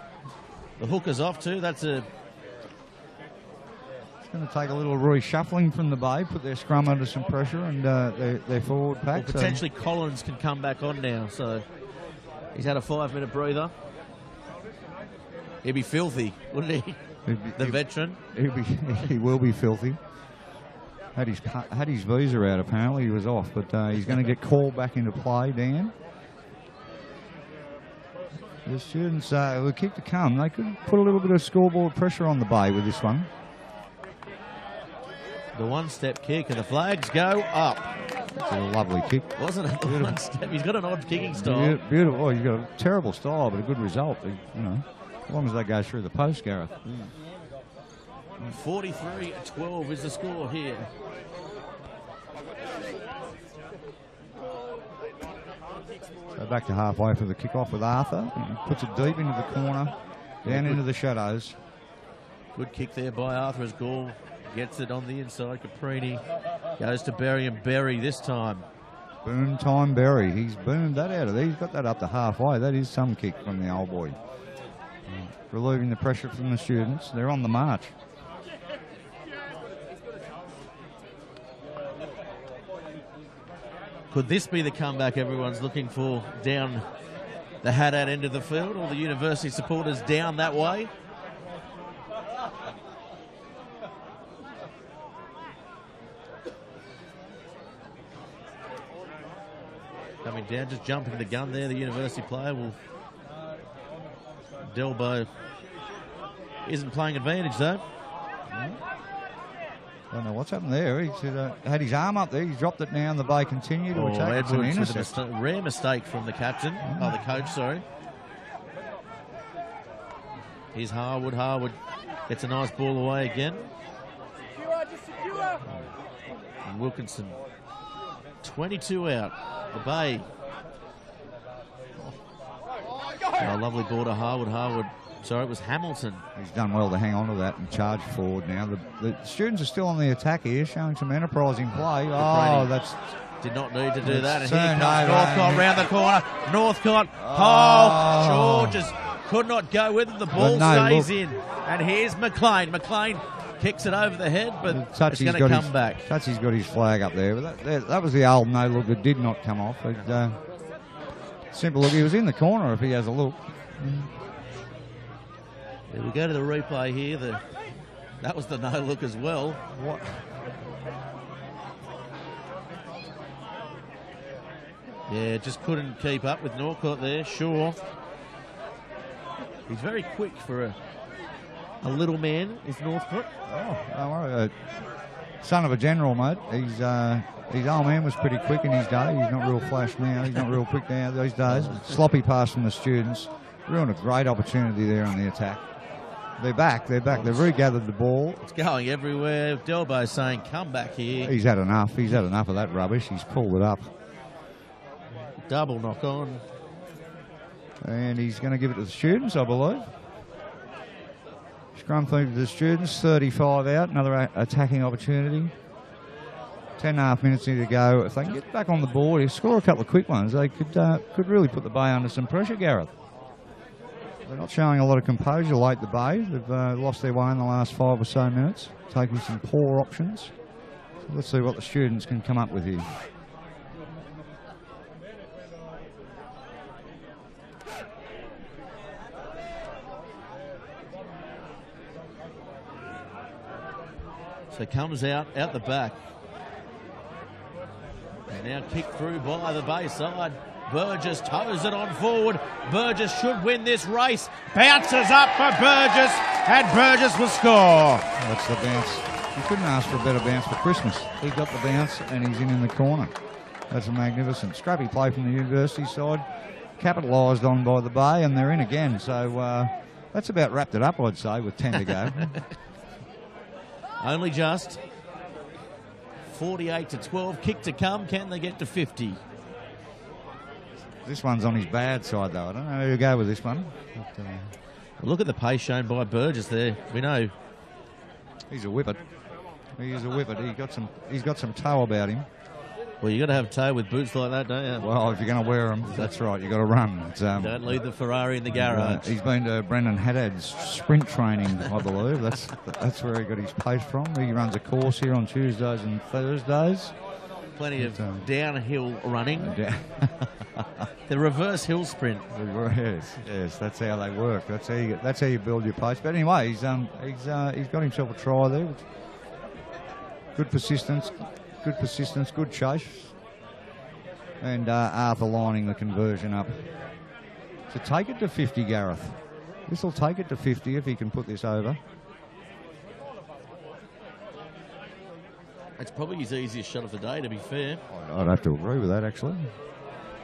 The hooker's off too. That's a... Going to take a little reshuffling from the Bay, put their scrum under some pressure, and their forward pack. Well, potentially Collins can come back on now, so he's had a 5-minute breather. He'd be filthy, wouldn't he? The veteran. He will be filthy. Had his visa out, apparently. He was off, but he's going to get called back into play, Dan. The students will kick to come. They could put a little bit of scoreboard pressure on the Bay with this one. The one-step kick, and the flags go up. That's a lovely kick. Wasn't it? The one step. He's got an odd kicking style. Beautiful. Oh, he's got a terrible style, but a good result. As long as they go through the post, Gareth. 43-12 is the score here. So back to halfway for the kick-off with Arthur. He puts it deep into the corner, down into the shadows. Good kick there by Arthur as Gall gets it on the inside. Caprini goes to Berry, and Berry this time. Boom time Berry. He's boomed that out of there. He's got that up to halfway. That is some kick from the old boy. Relieving the pressure from the students. They're on the march. Could this be the comeback everyone's looking for down the Haddad end of the field? All the University supporters down that way? Coming down, just jumping the gun there. The University player will... Delbo isn't playing advantage, though. Don't know what's happened there. He's had his arm up there. He's dropped it now, and the Bay continue to attack. It's an intercept. A rare mistake from the captain. Oh, the coach, sorry. Here's Harwood. Harwood gets a nice ball away again. And Wilkinson. 22 out. The Bay. Oh, lovely ball to Harwood. Harwood. Sorry, it was Hamilton. He's done well to hang on to that and charge forward now. The students are still on the attack here, showing some enterprising play. Oh, that's Did not need to do that. And so here comes no, Northcott round the corner. Northcott. Oh, Georges could not go with it. The ball stays in. And here's McLean. McLean kicks it over the head, but it's going to come back. Touchy's got his flag up there. But that was the old no look that did not come off. But, simple look. He was in the corner if he has a look. Yeah, we go to the replay here. That was the no look as well. What? Yeah, just couldn't keep up with Northcott there, sure. He's very quick for a little man, is Northcott. Oh, don't worry. Son of a general, mate. His old man was pretty quick in his day. He's not real flash now. He's not real quick now these days. Sloppy pass from the students. Ruined a great opportunity there on the attack. They're back. They've regathered the ball. It's going everywhere. Delbo saying, come back here. He's had enough. He's had enough of that rubbish. He's pulled it up. Double knock on. And he's going to give it to the students, I believe. Scrum feed to the students. 35 out. Another attacking opportunity. 10.5 minutes to go. If they can get back on the board, score a couple of quick ones, they could really put the Bay under some pressure, Gareth. They're not showing a lot of composure late the Bay. They've lost their way in the last 5 or so minutes, taking some poor options. So let's see what the students can come up with here. So comes out the back. And now kicked through by the Bay side. Burgess toes it on forward. Burgess should win this race. Bounces up for Burgess, and Burgess will score. That's the bounce. You couldn't ask for a better bounce for Christmas. He got the bounce, and he's in the corner. That's a magnificent scrappy play from the university side. Capitalised on by the Bay, and they're in again. So that's about wrapped it up, I'd say, with 10 to go. Only just. 48-12. Kick to come. Can they get to 50? This one's on his bad side, though. I don't know who to go with this one. But, look at the pace shown by Burgess there. We know he's a whippet. He is a whippet. He's got some toe about him. Well, you got to have toe with boots like that, don't you? Well, if you're going to wear them, that's right. You got to run. Don't leave the Ferrari in the garage. He's been to Brendan Haddad's sprint training, I believe. That's where he got his pace from. He runs a course here on Tuesdays and Thursdays. Plenty of downhill running. The reverse hill sprint. Yes, that's how they work. That's how you build your pace. But anyway, he's got himself a try there. Good persistence, good chase, and Arthur lining the conversion up to take it to 50. Gareth, this will take it to 50 if he can put this over. It's probably his easiest shot of the day, to be fair. I'd have to agree with that, actually.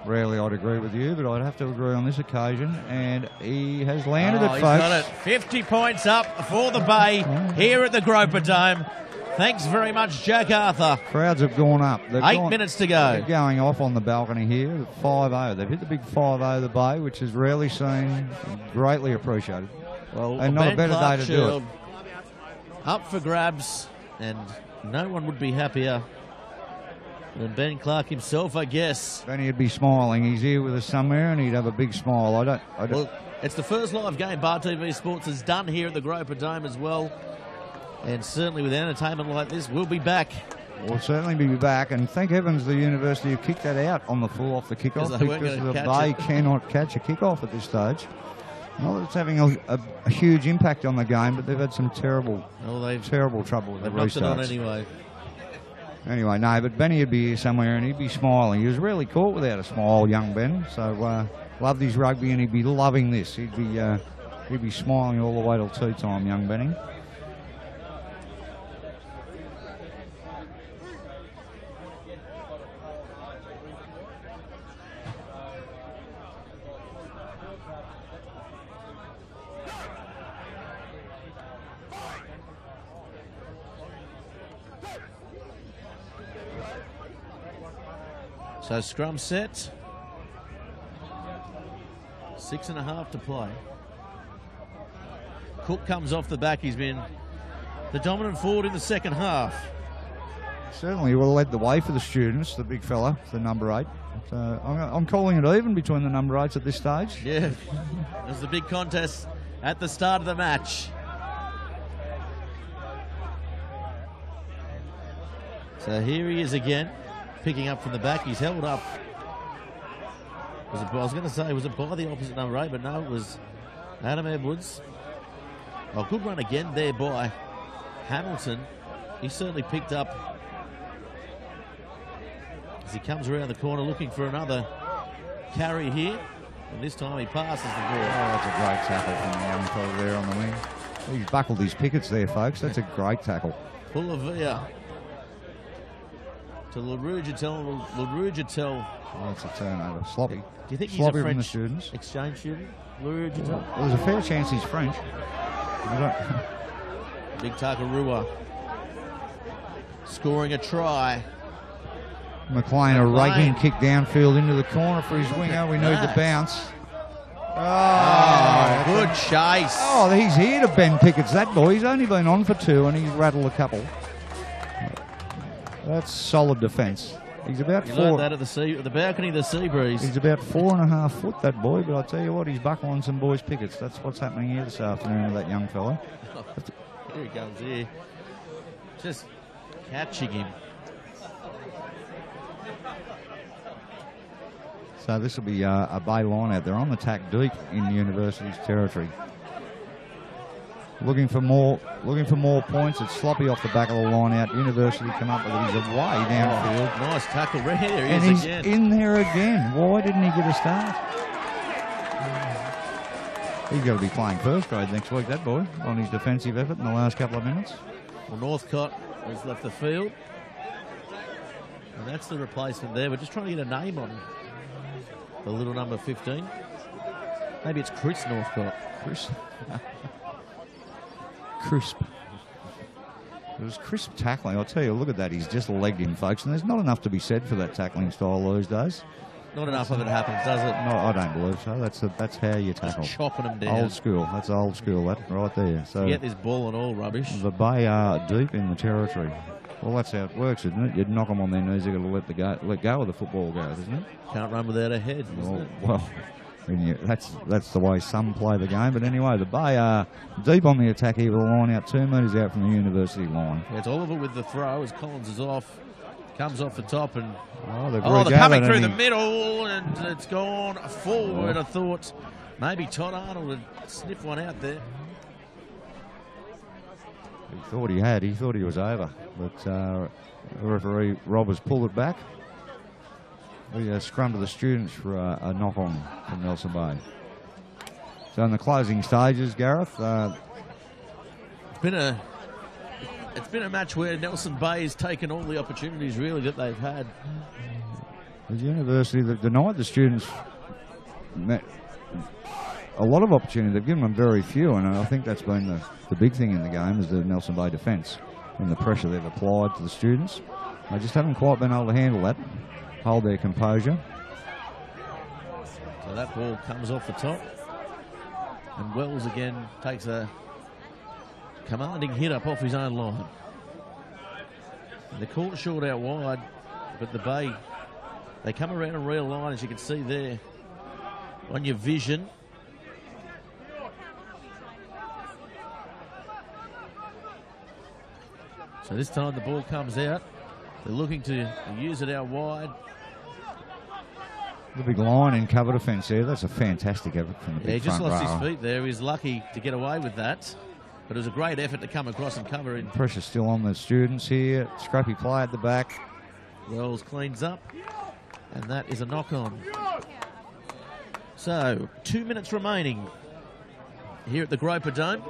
Rarely I'd agree with you, but I'd have to agree on this occasion. And he has landed it, folks. He's got it. 50 points up for the Bay here at the Groper Dome. Thanks very much, Jack Arthur. Crowds have gone up. 8 minutes to go. They're going off on the balcony here. 5-0. They've hit the big 5-0, the Bay, which is rarely seen. Greatly appreciated. Well, and not a better day to do it. Up for grabs, and no one would be happier than Ben Clark himself, I guess. Benny would be smiling. He's here with us somewhere, and he'd have a big smile. I don't. Well, it's the first live game Bar TV Sports has done here at the Groper Dome as well. And certainly with entertainment like this, we'll be back. We'll certainly be back. And thank heavens the university have kicked that out on the full off the kickoff because the Bay cannot catch a kickoff at this stage. Not that it's having a huge impact on the game, but they've had some terrible trouble with the restarts. They've knocked it on anyway. Anyway, no, but Benny would be here somewhere and he'd be smiling. He was really caught without a smile, young Ben. So loved his rugby and he'd be loving this. He'd be smiling all the way till tea time, young Benny. So scrum set. 6.5 to play. Cook comes off the back. He's been the dominant forward in the second half. certainly will have led the way for the students, the big fella, the number 8. So I'm calling it even between the number 8s at this stage. Yeah, it was the big contest at the start of the match. So here he is again, picking up from the back. He's held up. I was going to say, was it by the opposite number 8, but no, it was Adam Edwards. Oh, good run again there by Hamilton. He certainly picked up as he comes around the corner looking for another carry here. And this time he passes the ball. Oh, that's a great tackle from the young fella there on the wing. He's buckled his pickets there, folks. That's a great tackle. Pulavia to LaRugitel. LaRugitel. Oh, it's a turnover. Sloppy. Do you think Sloppy he's a from the French students. exchange student? LaRugitel. There's a fair chance he's French. Big Takarua scoring a try. McLean, a raking kick downfield into the corner for his winger. We need the bounce. Oh, good chase. Oh, he's here to bend pickets, that boy. He's only been on for 2 and he's rattled a couple. That's solid defence. He's about You 4. learned that at the balcony of the Seabreeze. He's about 4.5 foot, that boy. But I tell you what, he's buckling some boys' pickets. That's what's happening here this afternoon with that young fella. Here he comes here. Just catching him. So this will be a bay line out there on the tack deep in the university's territory. Looking for more points. It's sloppy off the back of the line out. University come up with it. He's away downfield. Nice tackle. There he And is he's again. in there again. Why didn't he get a start? He's got to be playing first grade next week, that boy, on his defensive effort in the last couple of minutes. Well, Northcott has left the field. And that's the replacement there. We're just trying to get a name on the little number 15. Maybe it's Chris Northcott. Chris. Crisp. It was crisp tackling. I'll tell you, look at that. He's just legged him, folks. And there's not enough to be said for that tackling style these days. Not enough of it happens, does it? No, I don't believe so. That's how you tackle. Just chopping them down. Old school. That's old school, that right there. So You get this ball and all rubbish. the Bay are deep in the territory. Well, that's how it works, isn't it? You'd knock them on their knees, they've got to let go of the football goes, isn't it? Can't run without a head, isn't it? Well, that's the way some play the game. But anyway, the Bay are deep on the attack here with the line out 2 metres out from the university line. Yeah, it's Oliver with the throw as Collins is off. Comes off the top and... They're coming through the middle and it's gone forward. I thought maybe Todd Arnold would sniff one out there. He thought he had. He thought he was over. But referee Rob has pulled it back. We scrum to the students for a knock-on from Nelson Bay. So in the closing stages, Gareth... It's been a match where Nelson Bay has taken all the opportunities, really, that they've had. The university that denied the students a lot of opportunity. They've given them very few, and I think that's been the big thing in the game is the Nelson Bay defence and the pressure they've applied to the students. They just haven't quite been able to handle that, hold their composure. So that ball comes off the top. And Wells again takes a commanding hit up off his own line. And they're caught short out wide, but the Bay, they come around and realign, as you can see there on your vision. So this time the ball comes out. They're looking to use it out wide. The big line in cover defence there. That's a fantastic effort from the big he just front lost row. his feet there. He's lucky to get away with that. But it was a great effort to come across and cover in. Pressure still on the students here. Scrappy play at the back. Wells cleans up. And that is a knock-on. So, 2 minutes remaining here at the Groper Dome.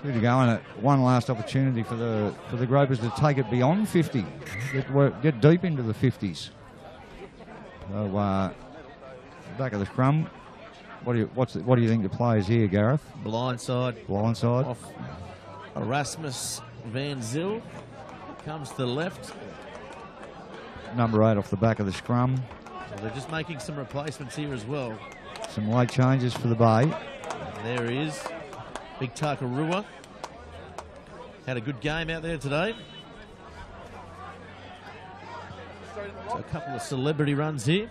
Good to go, and one last opportunity for the Gropers to take it beyond 50. Get deep into the 50s. So, back of the scrum. What do you think the play is here, Gareth? Blindside. Blindside. Off Erasmus Van Zyl. Comes to the left. Number 8 off the back of the scrum. So they're just making some replacements here as well. Some late changes for the Bay. And there he is. Big Takarua. Had a good game out there today. So a couple of celebrity runs here.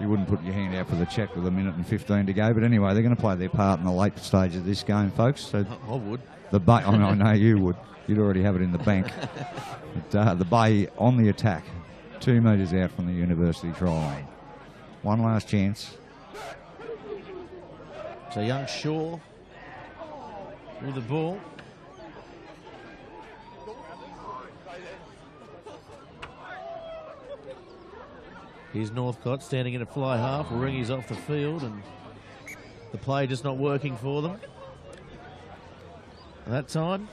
You wouldn't put your hand out for the check with 1:15 to go, but anyway, they're going to play their part in the late stage of this game, folks. So I would. I know you would. You'd already have it in the bank. But, the Bay on the attack, 2 metres out from the University try line. One last chance. So young Shaw with the ball. Here's Northcott standing in a fly half. Ringy's off the field, and the play just not working for them. That time.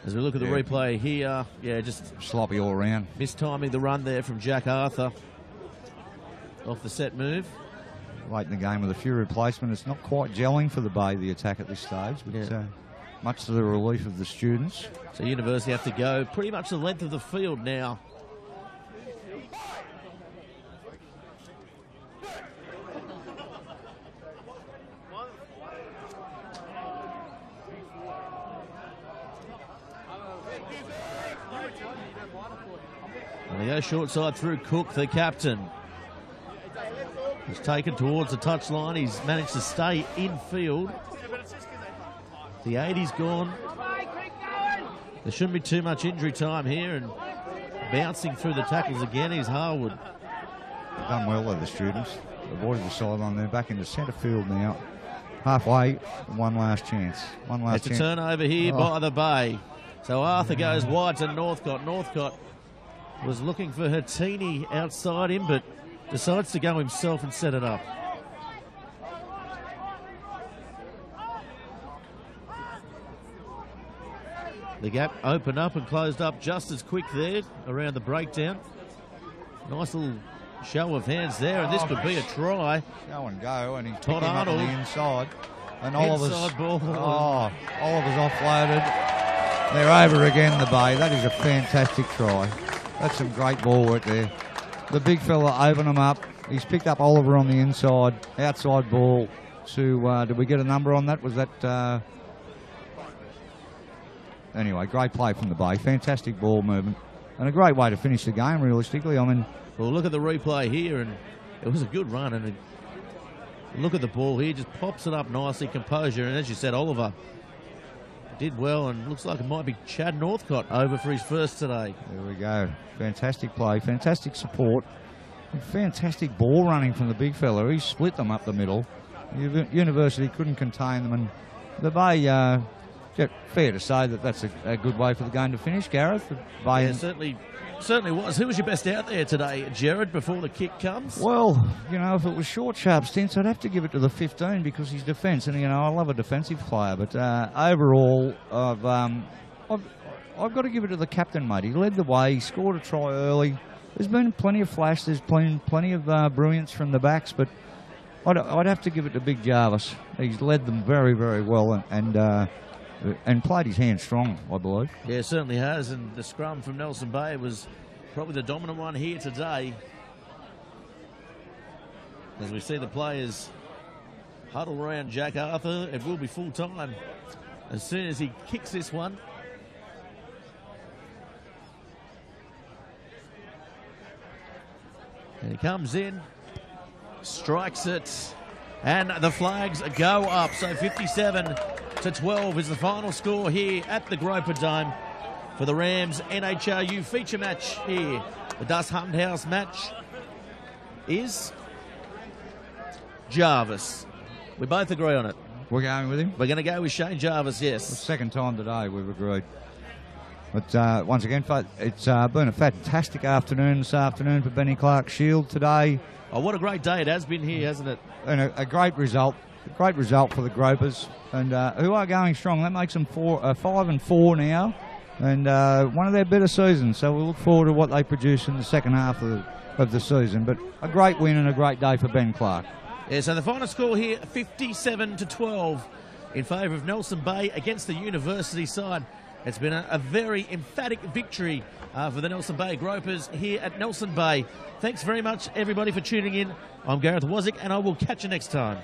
As we look at the replay here, just sloppy all around. Mistiming the run there from Jack Arthur off the set move. Late in the game with a few replacements. It's not quite gelling for the Bay, the attack at this stage, but much to the relief of the students. So University have to go pretty much the length of the field now. And they go short side through Cook, the captain. He's taken towards the touchline. He's managed to stay in field. The 80's gone. There shouldn't be too much injury time here, and bouncing through the tackles again is Harwood. They've done well there, the students. Avoided the sideline. They're back into centre field now. Halfway, one last chance. One last chance. It's a turnover here by the Bay. So Arthur goes wide to Northcott. Northcott was looking for Hattini outside him, but decides to go himself and set it up. The gap opened up and closed up just as quick there around the breakdown. Nice little show of hands there, and this could be a try. Go and go, and he's Todd picking up on Arnold. the inside. And Inside ball. Oliver's offloaded. They're over again, the Bay. That is a fantastic try. That's some great ball work there. The big fella opened him up. He's picked up Oliver on the inside. Outside ball to, did we get a number on that? Was that... Anyway, great play from the Bay. Fantastic ball movement. And a great way to finish the game, realistically. I mean... Well, look at the replay here, and it was a good run. And look at the ball here. Just pops it up nicely, composure. And as you said, Oliver did well, and looks like it might be Chad Northcott over for his first today. There we go. Fantastic play, fantastic support, and fantastic ball running from the big fella. He split them up the middle. University couldn't contain them, and the Bay, fair to say that that's a good way for the game to finish, Gareth. The Bay Certainly was. Who was your best out there today, Jared, before the kick comes? Well, if it was short, sharp stints, I'd have to give it to the 15 because he's defence, and I love a defensive player. But overall, I've got to give it to the captain, mate. He led the way. He scored a try early. There's been plenty of flash. There's plenty of brilliance from the backs, but I'd have to give it to Big Jarvis. He's led them very, very well, and played his hand strong, I believe. Yeah, certainly has, and the scrum from Nelson Bay was probably the dominant one here today. As we see the players huddle around Jack Arthur, it will be full time as soon as he kicks this one. And he comes in, strikes it, and the flags go up. So 57-12 is the final score here at the Groper Dome for the Rams NHRU feature match here. The Dust Hunt House match is Jarvis. We both agree on it. We're going with him? We're going to go with Shane Jarvis, yes. The second time today we've agreed. But once again, it's been a fantastic afternoon this afternoon for Benny Clark Shield today. Oh, what a great day it has been here, hasn't it? And a great result. A great result for the Gropers, and who are going strong. That makes them 5-4 now, and one of their better seasons. So we'll look forward to what they produce in the second half of the season. But a great win and a great day for Ben Clark. Yeah, so the final score here, 57-12 in favour of Nelson Bay against the University side. It's been a very emphatic victory for the Nelson Bay Gropers here at Nelson Bay. Thanks very much, everybody, for tuning in. I'm Gareth Wazick, and I will catch you next time.